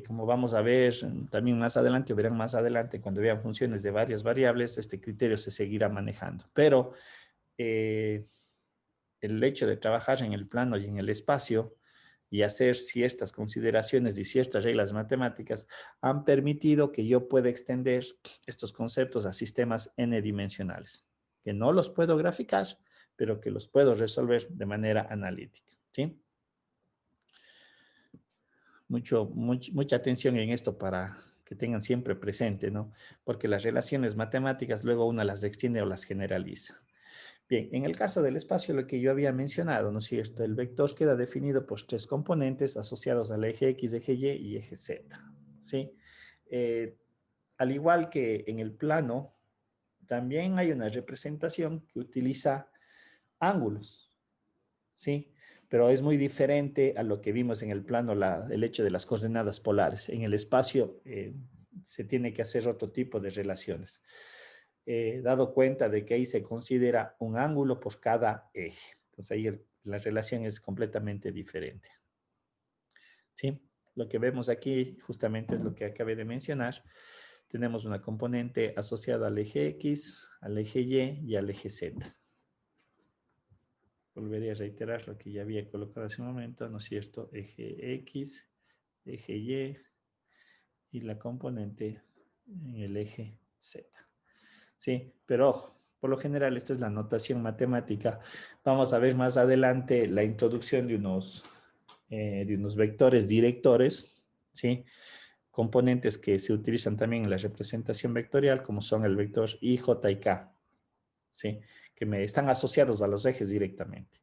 Como vamos a ver también más adelante, o verán más adelante, cuando vean funciones de varias variables, este criterio se seguirá manejando. Pero el hecho de trabajar en el plano y en el espacio y hacer ciertas consideraciones y ciertas reglas matemáticas han permitido que yo pueda extender estos conceptos a sistemas n-dimensionales, que no los puedo graficar, pero que los puedo resolver de manera analítica, ¿sí? Mucha atención en esto para que tengan siempre presente, ¿no? Porque las relaciones matemáticas luego una las extiende o las generaliza. Bien, en el caso del espacio, lo que yo había mencionado, ¿no es cierto? El vector queda definido por tres componentes asociados al eje X, eje Y y eje Z, ¿sí? Al igual que en el plano, también hay una representación que utiliza ángulos, ¿sí? Pero es muy diferente a lo que vimos en el plano, el hecho de las coordenadas polares. En el espacio se tiene que hacer otro tipo de relaciones. Dado cuenta de que ahí se considera un ángulo por cada eje. Entonces ahí la relación es completamente diferente. ¿Sí? Lo que vemos aquí justamente es lo que acabé de mencionar. Tenemos una componente asociada al eje X, al eje Y y al eje Z. Volveré a reiterar lo que ya había colocado hace un momento, ¿no es cierto? Eje X, eje y la componente en el eje Z. Sí, pero ojo, por lo general esta es la notación matemática. Vamos a ver más adelante la introducción de unos vectores directores, ¿sí? Componentes que se utilizan también en la representación vectorial, como son el vector I, J y K, ¿sí? Que están asociados a los ejes directamente.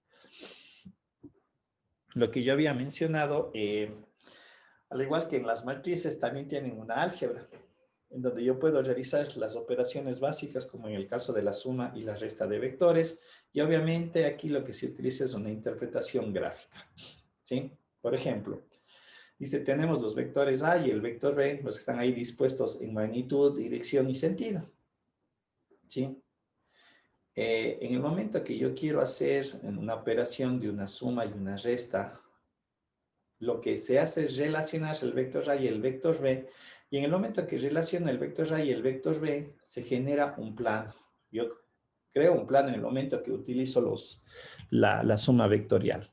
Lo que yo había mencionado, al igual que en las matrices, también tienen una álgebra. en donde yo puedo realizar las operaciones básicas, como en el caso de la suma y la resta de vectores. Y obviamente aquí lo que se utiliza es una interpretación gráfica, ¿sí? Por ejemplo, dice, tenemos los vectores A y el vector B, los que están ahí dispuestos en magnitud, dirección y sentido, ¿sí? En el momento que yo quiero hacer una operación de una suma y una resta, lo que se hace es relacionar el vector A y el vector B, y en el momento que relaciono el vector A y el vector B, se genera un plano. Yo creo un plano en el momento que utilizo la suma vectorial.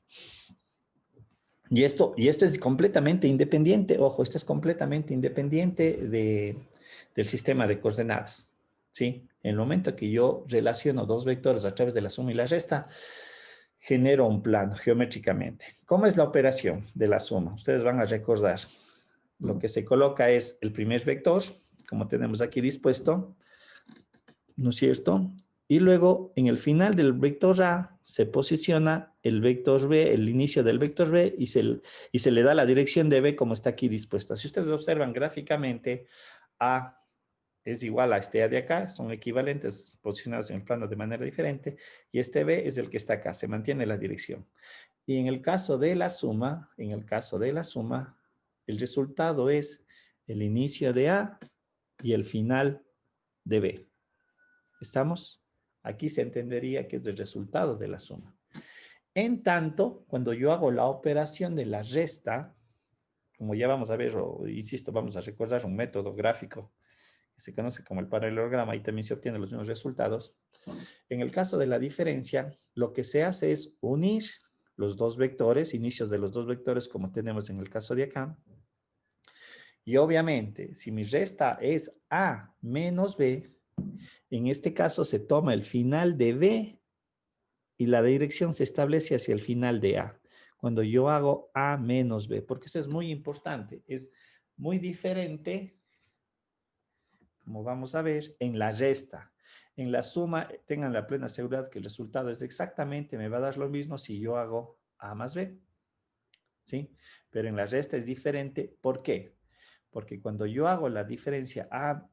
Y esto es completamente independiente, ojo, esto es completamente independiente del sistema de coordenadas, ¿sí? En el momento que yo relaciono dos vectores a través de la suma y la resta, genero un plano geométricamente. ¿Cómo es la operación de la suma? Ustedes van a recordar. Lo que se coloca es el primer vector, como tenemos aquí dispuesto, ¿no es cierto? Y luego, en el final del vector A, se posiciona el vector B, el inicio del vector B, y se le da la dirección de B como está aquí dispuesta. Si ustedes observan gráficamente, A es igual a este A de acá, son equivalentes, posicionados en el plano de manera diferente, y este B es el que está acá, se mantiene la dirección. Y en el caso de la suma, el resultado es el inicio de A y el final de B. ¿Estamos? Aquí se entendería que es el resultado de la suma. En tanto, cuando yo hago la operación de la resta, como ya vamos a ver, o insisto, vamos a recordar un método gráfico que se conoce como el paralelograma, y también se obtienen los mismos resultados. En el caso de la diferencia, lo que se hace es unir los dos vectores, inicios de los dos vectores, como tenemos en el caso de acá. Y obviamente, si mi resta es A menos B, en este caso se toma el final de B y la dirección se establece hacia el final de A. Cuando yo hago A menos B, porque eso es muy importante, es muy diferente, como vamos a ver, en la resta. En la suma, tengan la plena seguridad que el resultado es exactamente, me va a dar lo mismo si yo hago A más B, ¿sí? Pero en la resta es diferente. ¿Por qué? Porque cuando yo hago la diferencia A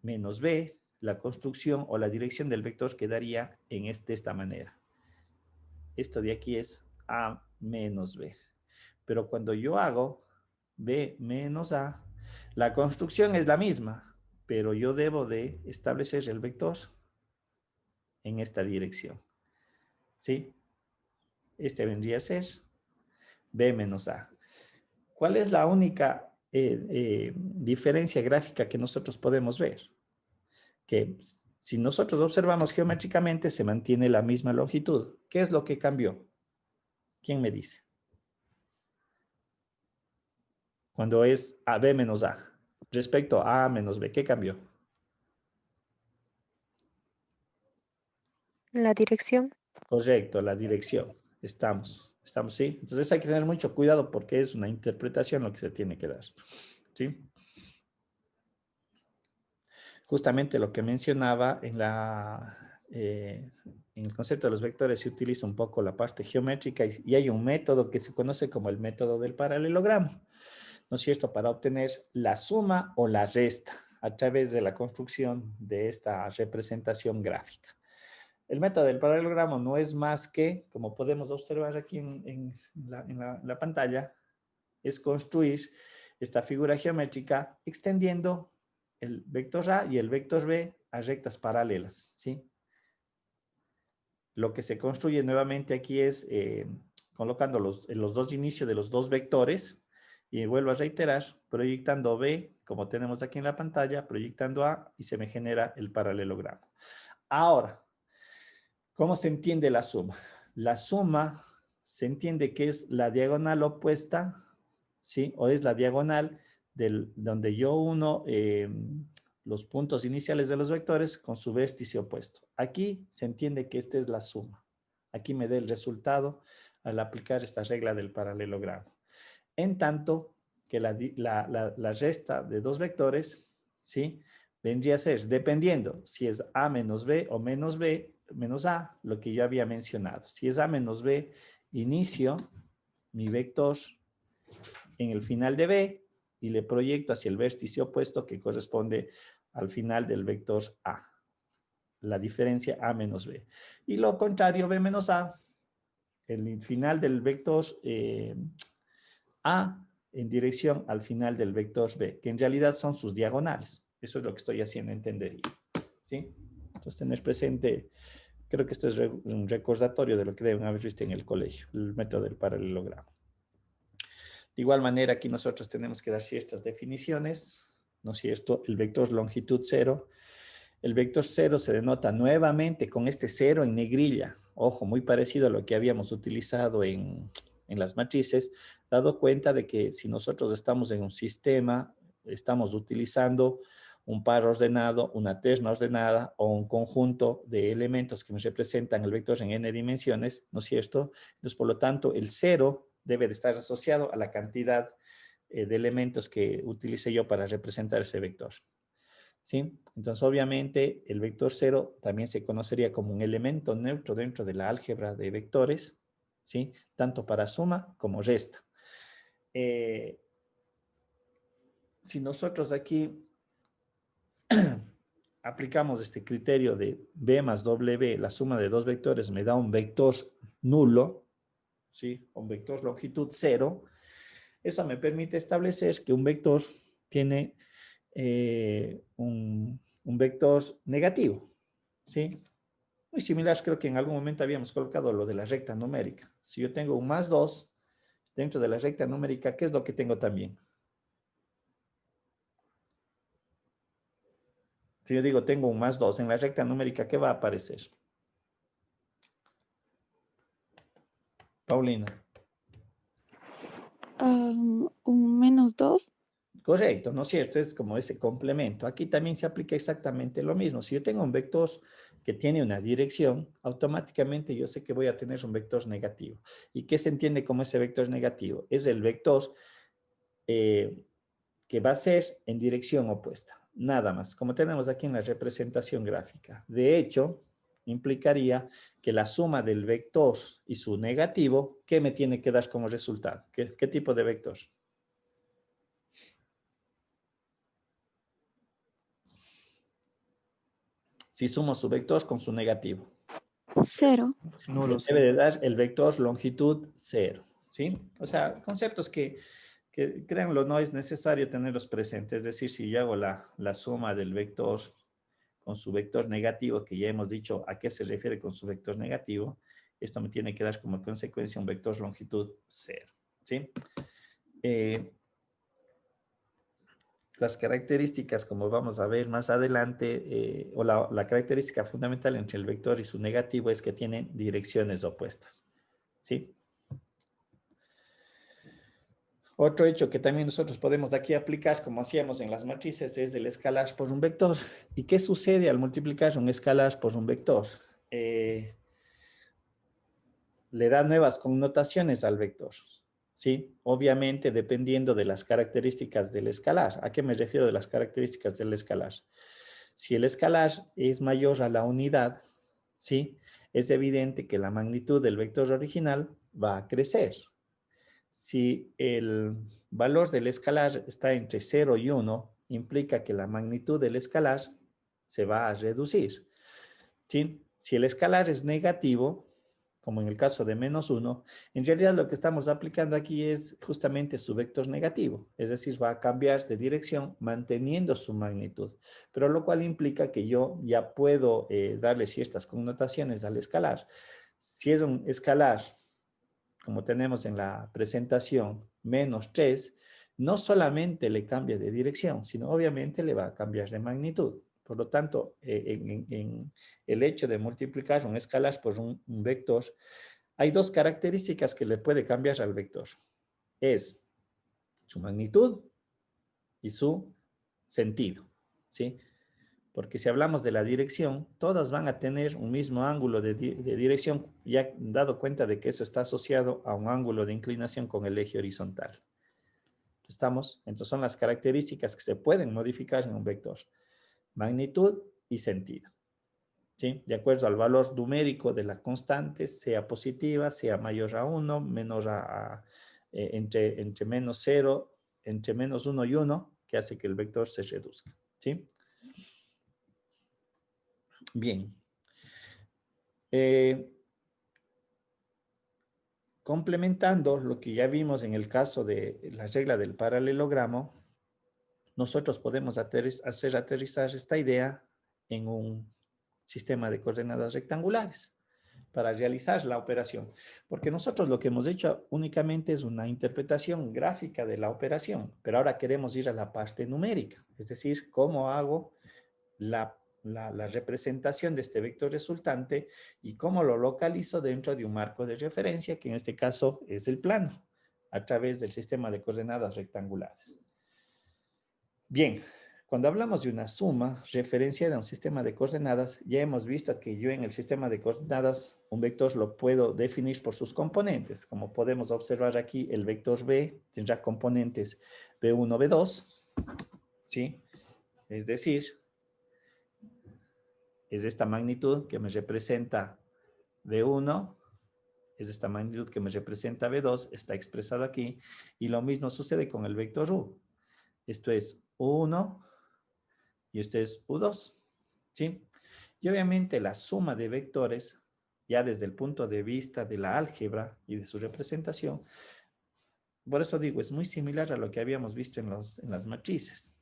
menos B, la construcción o la dirección del vector quedaría de esta manera. Esto de aquí es A menos B. Pero cuando yo hago B menos A, la construcción es la misma, pero yo debo de establecer el vector en esta dirección. ¿Sí? Este vendría a ser B menos A. ¿Cuál es la única diferencia gráfica que nosotros podemos ver? Que si nosotros observamos geométricamente se mantiene la misma longitud. ¿Qué es lo que cambió? ¿Quién me dice? Cuando es a B menos A. Respecto a menos B, ¿qué cambió? La dirección. Correcto, la dirección. Estamos, ¿sí? Entonces hay que tener mucho cuidado porque es una interpretación lo que se tiene que dar, ¿sí? Justamente lo que mencionaba en el concepto de los vectores se utiliza un poco la parte geométrica y hay un método que se conoce como el método del paralelogramo, ¿no es cierto? Para obtener la suma o la resta a través de la construcción de esta representación gráfica. El método del paralelogramo no es más que, como podemos observar aquí en la pantalla, es construir esta figura geométrica extendiendo el vector A y el vector B a rectas paralelas, ¿sí? Lo que se construye nuevamente aquí es colocando los dos inicios de los dos vectores y vuelvo a reiterar, proyectando B, como tenemos aquí en la pantalla, proyectando A y se me genera el paralelogramo. Ahora, ¿cómo se entiende la suma? La suma se entiende que es la diagonal opuesta, ¿sí? O es la diagonal donde yo uno los puntos iniciales de los vectores con su vértice opuesto. Aquí se entiende que esta es la suma. Aquí me da el resultado al aplicar esta regla del paralelogramo. En tanto que la resta de dos vectores, ¿sí? Vendría a ser, dependiendo si es A menos B o menos B, menos A, lo que yo había mencionado. Si es A menos B, inicio mi vector en el final de B y le proyecto hacia el vértice opuesto que corresponde al final del vector A. La diferencia A menos B. Y lo contrario, B menos A, el final del vector A en dirección al final del vector B, que en realidad son sus diagonales. Eso es lo que estoy haciendo entender. ¿Sí? Entonces, tener presente, creo que esto es un recordatorio de lo que deben haber visto en el colegio, el método del paralelogramo. De igual manera, aquí nosotros tenemos que dar ciertas definiciones, ¿no es cierto? El vector longitud 0. El vector 0 se denota nuevamente con este 0 en negrilla. Ojo, muy parecido a lo que habíamos utilizado en las matrices, dado cuenta de que si nosotros estamos en un sistema, estamos utilizando un par ordenado, una terna ordenada o un conjunto de elementos que nos representan el vector en n dimensiones, ¿no es cierto? Entonces, por lo tanto, el 0 debe de estar asociado a la cantidad de elementos que utilice yo para representar ese vector. ¿Sí? Entonces, obviamente, el vector 0 también se conocería como un elemento neutro dentro de la álgebra de vectores, ¿sí? Tanto para suma como resta. Si nosotros aquí aplicamos este criterio de B más W, la suma de dos vectores me da un vector nulo, ¿sí? Un vector longitud 0. Eso me permite establecer que un vector tiene un vector negativo, ¿sí? Muy similar, creo que en algún momento habíamos colocado lo de la recta numérica. Si yo tengo un más 2 dentro de la recta numérica, ¿qué es lo que tengo también? Si yo digo tengo un más 2 en la recta numérica, ¿qué va a aparecer? Paulina. Un -2. Correcto, ¿no es cierto? Es como ese complemento. Aquí también se aplica exactamente lo mismo. Si yo tengo un vector que tiene una dirección, automáticamente yo sé que voy a tener un vector negativo. ¿Y qué se entiende como ese vector negativo? Es el vector que va a ser en dirección opuesta. Nada más, como tenemos aquí en la representación gráfica. De hecho, implicaría que la suma del vector y su negativo, ¿qué me tiene que dar como resultado? ¿Qué tipo de vector? Si sumo su vector con su negativo. 0. Nulo, Debe de dar el vector longitud 0, ¿sí? O sea, conceptos que créanlo, no es necesario tenerlos presentes. Es decir, si yo hago la suma del vector con su vector negativo, que ya hemos dicho a qué se refiere con su vector negativo, esto me tiene que dar como consecuencia un vector longitud 0, ¿sí? Las características, como vamos a ver más adelante, o la característica fundamental entre el vector y su negativo es que tienen direcciones opuestas, ¿sí? Otro hecho que también nosotros podemos aquí aplicar, como hacíamos en las matrices, es el escalar por un vector. ¿Y qué sucede al multiplicar un escalar por un vector? Le da nuevas connotaciones al vector, ¿sí? Obviamente dependiendo de las características del escalar. ¿A qué me refiero de las características del escalar? Si el escalar es mayor a la unidad, ¿sí? Es evidente que la magnitud del vector original va a crecer. Si el valor del escalar está entre 0 y 1, implica que la magnitud del escalar se va a reducir, ¿sí? Si el escalar es negativo, como en el caso de -1, en realidad lo que estamos aplicando aquí es justamente su vector negativo, es decir, va a cambiar de dirección manteniendo su magnitud, pero lo cual implica que yo ya puedo darle ciertas connotaciones al escalar. Si es un escalar, como tenemos en la presentación, -3, no solamente le cambia de dirección, sino obviamente le va a cambiar de magnitud. Por lo tanto, en el hecho de multiplicar un escalar por un vector, hay dos características que le puede cambiar al vector. Es su magnitud y su sentido, ¿sí? Porque si hablamos de la dirección, todas van a tener un mismo ángulo de dirección, ya dado cuenta de que eso está asociado a un ángulo de inclinación con el eje horizontal. ¿Estamos? Entonces son las características que se pueden modificar en un vector. Magnitud y sentido, ¿sí? De acuerdo al valor numérico de la constante, sea positiva, sea mayor a 1, menor entre -0, entre -1 y 1, que hace que el vector se reduzca, ¿sí? Bien. Eh, Complementando lo que ya vimos en el caso de la regla del paralelogramo, nosotros podemos hacer aterrizar esta idea en un sistema de coordenadas rectangulares para realizar la operación. Porque nosotros lo que hemos hecho únicamente es una interpretación gráfica de la operación, pero ahora queremos ir a la parte numérica, es decir, cómo hago la representación de este vector resultante y cómo lo localizo dentro de un marco de referencia, que en este caso es el plano, a través del sistema de coordenadas rectangulares. Bien, cuando hablamos de una suma referenciada a un sistema de coordenadas, ya hemos visto que yo en el sistema de coordenadas un vector lo puedo definir por sus componentes. Como podemos observar aquí, el vector B tendrá componentes B1, B2, ¿sí? Es decir, es esta magnitud que me representa B1, es esta magnitud que me representa B2, está expresado aquí, y lo mismo sucede con el vector U. Esto es U1 y esto es U2, ¿sí? Y obviamente la suma de vectores, ya desde el punto de vista de la álgebra y de su representación, por eso digo, es muy similar a lo que habíamos visto en las matrices,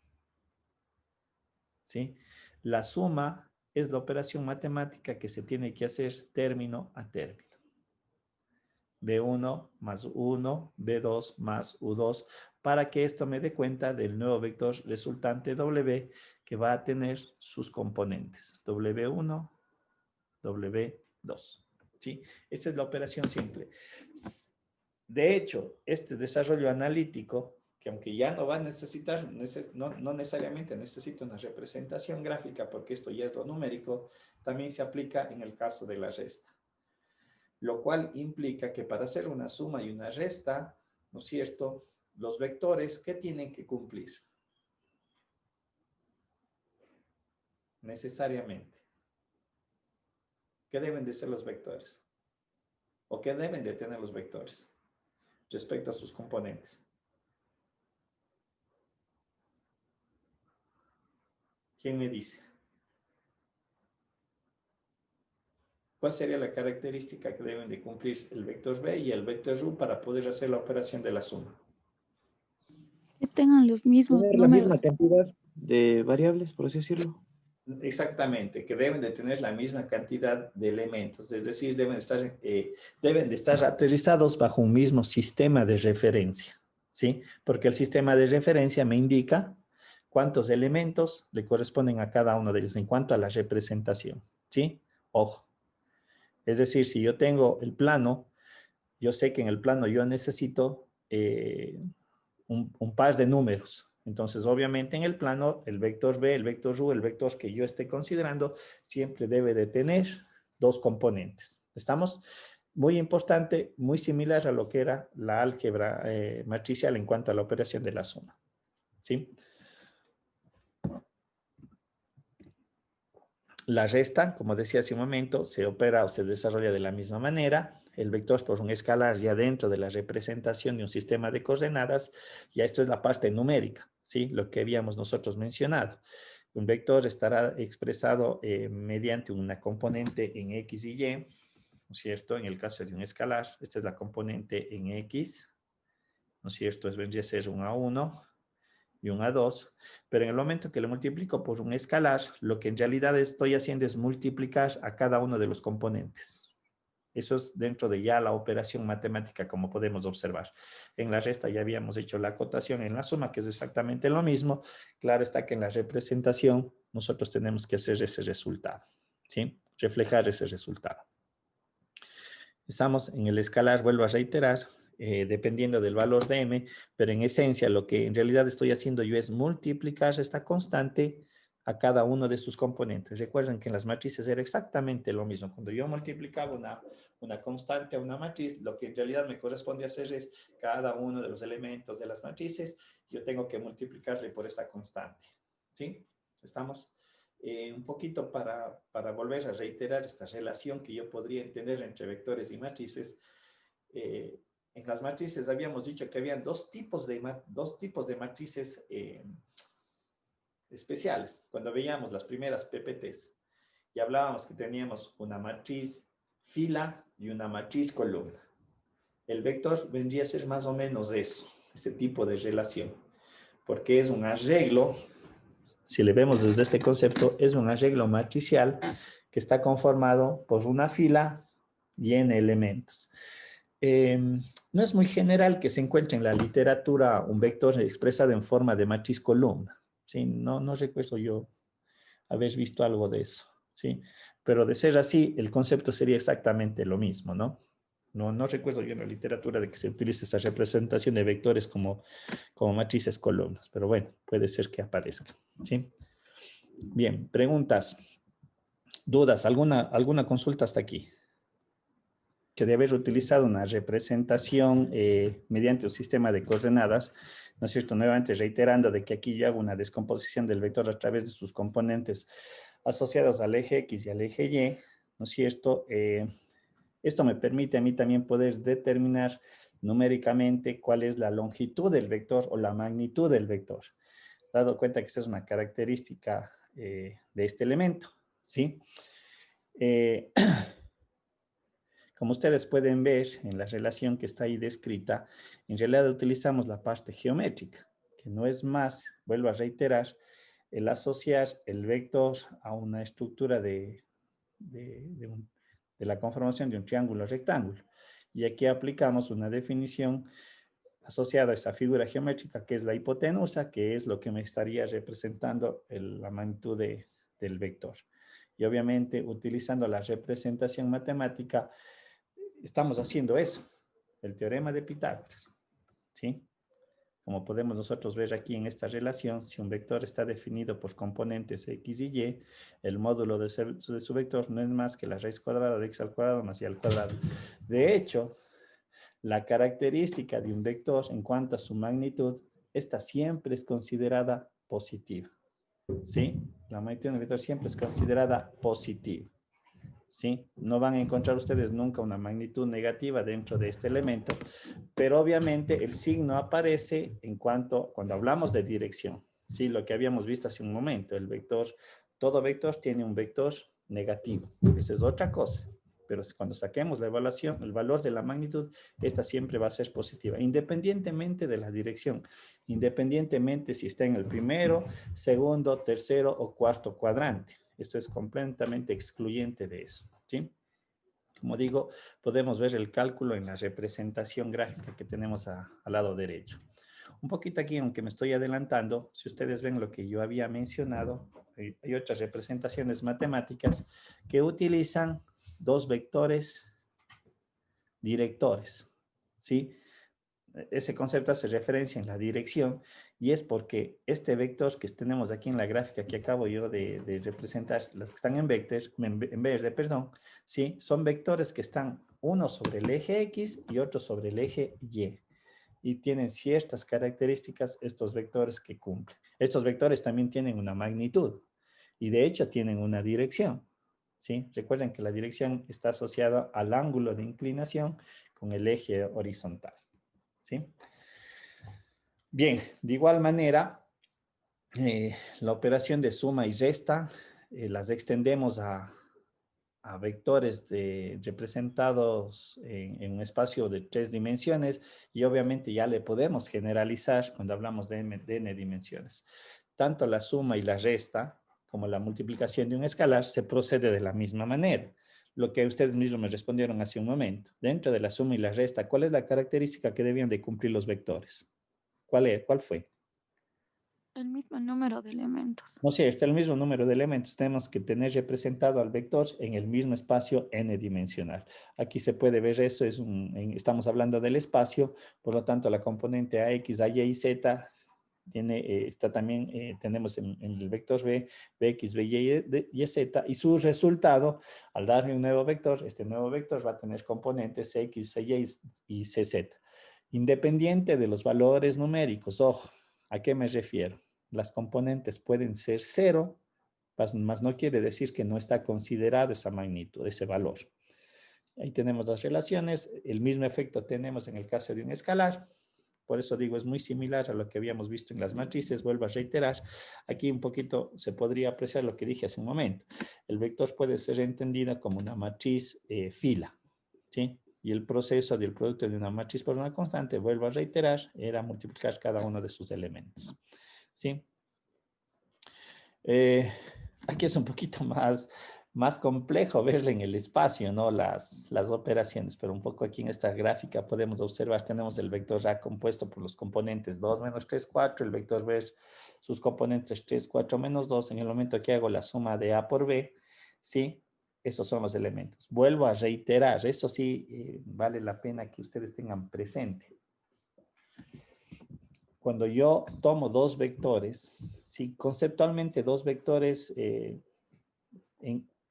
¿sí? La suma es la operación matemática que se tiene que hacer término a término. B1 más 1, B2 más U2, para que esto me dé cuenta del nuevo vector resultante W, que va a tener sus componentes, W1, W2. ¿Sí? Esta es la operación simple. De hecho, este desarrollo analítico, que aunque ya no va a necesitar, no necesariamente necesita una representación gráfica, porque esto ya es lo numérico, también se aplica en el caso de la resta. Lo cual implica que para hacer una suma y una resta, ¿no es cierto?, los vectores, ¿qué tienen que cumplir? Necesariamente. ¿Qué deben de ser los vectores? ¿O qué deben de tener los vectores respecto a sus componentes? ¿Quién me dice? ¿Cuál sería la característica que deben de cumplir el vector B y el vector U para poder hacer la operación de la suma? Que tengan los mismos Tener la misma números. cantidad de variables, por así decirlo. Exactamente, que deben de tener la misma cantidad de elementos, es decir, deben de estar aterrizados bajo un mismo sistema de referencia, ¿sí? Porque el sistema de referencia me indica cuántos elementos le corresponden a cada uno de ellos en cuanto a la representación, ¿sí? Ojo, es decir, si yo tengo el plano, yo sé que en el plano yo necesito un par de números. Entonces, obviamente en el plano, el vector B, el vector U, el vector que yo esté considerando, siempre debe de tener dos componentes. ¿Estamos? Muy importante, muy similar a lo que era la álgebra matricial en cuanto a la operación de la suma. ¿Sí? La resta, como decía hace un momento, se opera o se desarrolla de la misma manera. El vector por un escalar ya dentro de la representación de un sistema de coordenadas, ya esto es la parte numérica, ¿sí? Lo que habíamos nosotros mencionado. Un vector estará expresado mediante una componente en X y Y, ¿no es cierto? En el caso de un escalar, esta es la componente en X, ¿no es cierto? Vendría a ser un A1 y un A2, pero en el momento que lo multiplico por un escalar, lo que en realidad estoy haciendo es multiplicar a cada uno de los componentes. Eso es dentro de ya la operación matemática, como podemos observar. En la resta ya habíamos hecho la acotación en la suma, que es exactamente lo mismo. Claro está que en la representación nosotros tenemos que hacer ese resultado, ¿sí? Reflejar ese resultado. Estamos en el escalar, vuelvo a reiterar, dependiendo del valor de m, pero en esencia lo que en realidad estoy haciendo yo es multiplicar esta constante a cada uno de sus componentes. Recuerden que en las matrices era exactamente lo mismo. Cuando yo multiplicaba una constante a una matriz, lo que en realidad me corresponde hacer es cada uno de los elementos de las matrices, yo tengo que multiplicarle por esta constante. ¿Sí? ¿Estamos? Un poquito para volver a reiterar esta relación que yo podría entender entre vectores y matrices. En las matrices habíamos dicho que habían dos tipos de matrices especiales, cuando veíamos las primeras PPTs. y hablábamos que teníamos una matriz fila y una matriz columna. El vector vendría a ser más o menos eso, ese tipo de relación, porque es un arreglo, si le vemos desde este concepto, es un arreglo matricial que está conformado por una fila y n elementos. No es muy general que se encuentre en la literatura un vector expresado en forma de matriz columna. ¿Sí? No recuerdo yo haber visto algo de eso. ¿Sí? Pero de ser así, el concepto sería exactamente lo mismo, ¿no? No recuerdo yo en la literatura de que se utilice esta representación de vectores como matrices columnas, pero bueno, puede ser que aparezca. ¿Sí? Bien, preguntas, dudas, alguna consulta hasta aquí. De haber utilizado una representación mediante un sistema de coordenadas, ¿no es cierto? Nuevamente reiterando de que aquí yo hago una descomposición del vector a través de sus componentes asociados al eje X y al eje Y, ¿no es cierto? Esto me permite a mí también poder determinar numéricamente cuál es la longitud del vector o la magnitud del vector, dado cuenta que esta es una característica de este elemento, ¿sí? Como ustedes pueden ver en la relación que está ahí descrita, en realidad utilizamos la parte geométrica, que no es más, vuelvo a reiterar, el asociar el vector a una estructura de la conformación de un triángulo rectángulo. Y aquí aplicamos una definición asociada a esa figura geométrica que es la hipotenusa, que es lo que me estaría representando la magnitud del vector. Y obviamente utilizando la representación matemática, estamos haciendo eso, el teorema de Pitágoras, ¿sí? Como podemos nosotros ver aquí en esta relación, si un vector está definido por componentes x y y, el módulo de su vector no es más que la raíz cuadrada de x al cuadrado más y al cuadrado. De hecho, la característica de un vector en cuanto a su magnitud, esta siempre es considerada positiva, ¿sí? La magnitud de un vector siempre es considerada positiva. ¿Sí? No van a encontrar ustedes nunca una magnitud negativa dentro de este elemento, pero obviamente el signo aparece cuando hablamos de dirección, ¿sí? Lo que habíamos visto hace un momento, el vector, todo vector tiene un vector negativo, esa es otra cosa, pero cuando saquemos la evaluación, el valor de la magnitud, esta siempre va a ser positiva, independientemente de la dirección, independientemente si está en el primero, segundo, tercero o cuarto cuadrante. Esto es completamente excluyente de eso, ¿sí? Como digo, podemos ver el cálculo en la representación gráfica que tenemos al lado derecho. Un poquito aquí, aunque me estoy adelantando, si ustedes ven lo que yo había mencionado, hay otras representaciones matemáticas que utilizan dos vectores directores, ¿sí? Ese concepto hace referencia en la dirección y es porque este vector que tenemos aquí en la gráfica que acabo yo de representar, las que están en verde, perdón, ¿sí? Son vectores que están uno sobre el eje X y otro sobre el eje Y. Y tienen ciertas características estos vectores que cumplen. Estos vectores también tienen una magnitud y de hecho tienen una dirección, ¿sí? Recuerden que la dirección está asociada al ángulo de inclinación con el eje horizontal. ¿Sí? Bien, de igual manera, la operación de suma y resta las extendemos a vectores representados en un espacio de 3 dimensiones y obviamente ya le podemos generalizar cuando hablamos de n dimensiones. Tanto la suma y la resta como la multiplicación de un escalar se procede de la misma manera. Lo que ustedes mismos me respondieron hace un momento. Dentro de la suma y la resta, ¿cuál es la característica que debían de cumplir los vectores? ¿Cuál fue? El mismo número de elementos. No sé, está el mismo número de elementos. Tenemos que tener representado al vector en el mismo espacio n-dimensional. Aquí se puede ver eso, estamos hablando del espacio, por lo tanto la componente ax, ay y z está también, tenemos en el vector b, bx, by y z, y su resultado, al darle un nuevo vector, este nuevo vector va a tener componentes x, y y cz. Independiente de los valores numéricos, ojo, ¿a qué me refiero? Las componentes pueden ser 0, más no quiere decir que no está considerado esa magnitud, ese valor. Ahí tenemos las relaciones, el mismo efecto tenemos en el caso de un escalar. Por eso digo, es muy similar a lo que habíamos visto en las matrices. Vuelvo a reiterar, aquí un poquito se podría apreciar lo que dije hace un momento. El vector puede ser entendido como una matriz fila, ¿sí? Y el proceso del producto de una matriz por una constante, vuelvo a reiterar, era multiplicar cada uno de sus elementos, ¿sí? Aquí es un poquito más complejo verle en el espacio, ¿no? Las operaciones, pero un poco aquí en esta gráfica podemos observar, tenemos el vector A compuesto por los componentes 2 menos 3, 4, el vector B, sus componentes 3, 4 menos 2, en el momento que hago la suma de A por B, ¿sí? Esos son los elementos. Vuelvo a reiterar, esto sí vale la pena que ustedes tengan presente. Cuando yo tomo dos vectores, si conceptualmente dos vectores,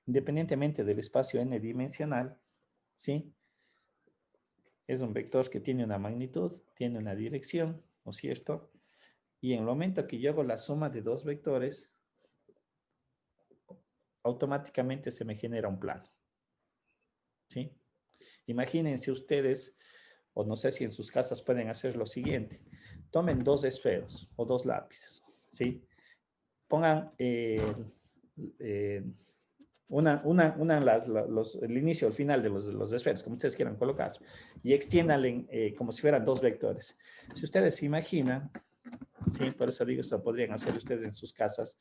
independientemente del espacio n dimensional, ¿sí? Es un vector que tiene una magnitud, tiene una dirección, ¿no es cierto? Y en el momento que yo hago la suma de dos vectores, automáticamente se me genera un plano, ¿sí? Imagínense ustedes, o no sé si en sus casas pueden hacer lo siguiente. Tomen dos esferos o dos lápices, ¿sí? Pongan el inicio o el final de los esferos, como ustedes quieran colocar, y extiéndanle como si fueran dos vectores. Si ustedes se imaginan, ¿sí? Por eso digo, esto podrían hacer ustedes en sus casas,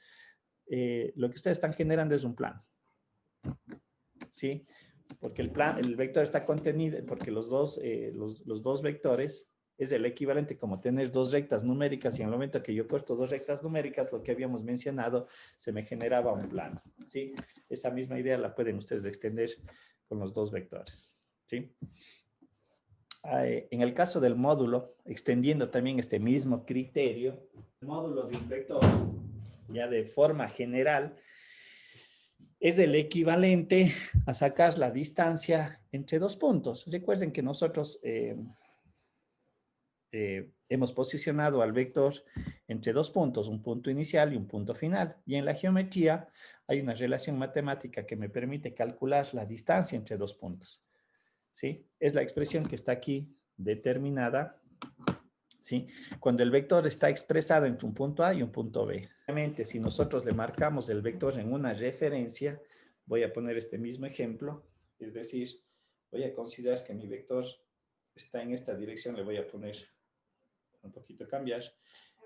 lo que ustedes están generando es un plano, ¿sí? Porque el vector está contenido, porque los dos vectores es el equivalente como tener dos rectas numéricas, y en el momento que yo corto dos rectas numéricas, lo que habíamos mencionado, se me generaba un plano, ¿sí? Esa misma idea la pueden ustedes extender con los dos vectores, ¿sí? En el caso del módulo, extendiendo también este mismo criterio, el módulo de un vector, ya de forma general, es el equivalente a sacar la distancia entre dos puntos. Recuerden que nosotros hemos posicionado al vector entre dos puntos, un punto inicial y un punto final. Y en la geometría hay una relación matemática que me permite calcular la distancia entre dos puntos, ¿sí? Es la expresión que está aquí determinada, ¿sí? Cuando el vector está expresado entre un punto A y un punto B. Obviamente, si nosotros le marcamos el vector en una referencia, voy a poner este mismo ejemplo, es decir, voy a considerar que mi vector está en esta dirección, le voy a poner un poquito cambiar.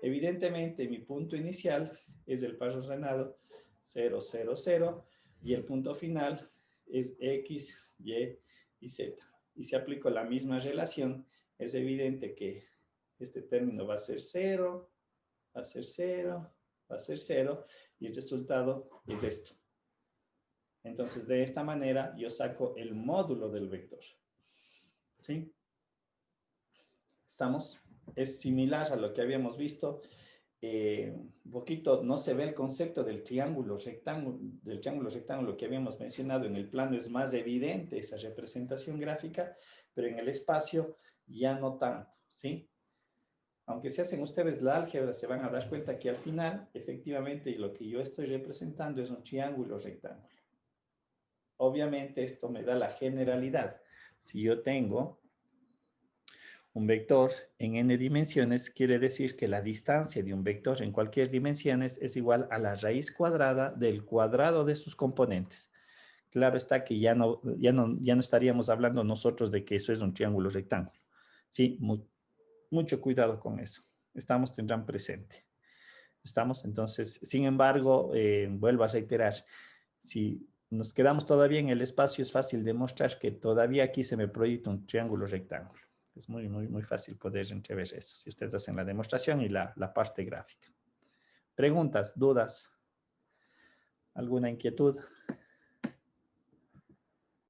Evidentemente, mi punto inicial es el paso ordenado 0, 0, 0, y el punto final es X, Y y Z. Y si aplico la misma relación, es evidente que este término va a ser 0, va a ser 0, va a ser 0, y el resultado es esto. Entonces, de esta manera, yo saco el módulo del vector, ¿sí? ¿Estamos? Es similar a lo que habíamos visto. Un poquito no se ve el concepto del triángulo rectángulo que habíamos mencionado. En el plano es más evidente esa representación gráfica, pero en el espacio ya no tanto, ¿sí? Aunque si hacen ustedes la álgebra, se van a dar cuenta que al final, efectivamente, lo que yo estoy representando es un triángulo rectángulo. Obviamente, esto me da la generalidad. Si yo tengo un vector en n dimensiones, quiere decir que la distancia de un vector en cualquier dimensiones es igual a la raíz cuadrada del cuadrado de sus componentes. Claro está que ya no estaríamos hablando nosotros de que eso es un triángulo rectángulo. Sí, mucho cuidado con eso. Tendrán presente. ¿Estamos? Entonces, sin embargo, vuelvo a reiterar, si nos quedamos todavía en el espacio, es fácil demostrar que todavía aquí se me proyecta un triángulo rectángulo. Es muy fácil poder entrever eso, si ustedes hacen la demostración y la parte gráfica. ¿Preguntas, dudas? ¿Alguna inquietud?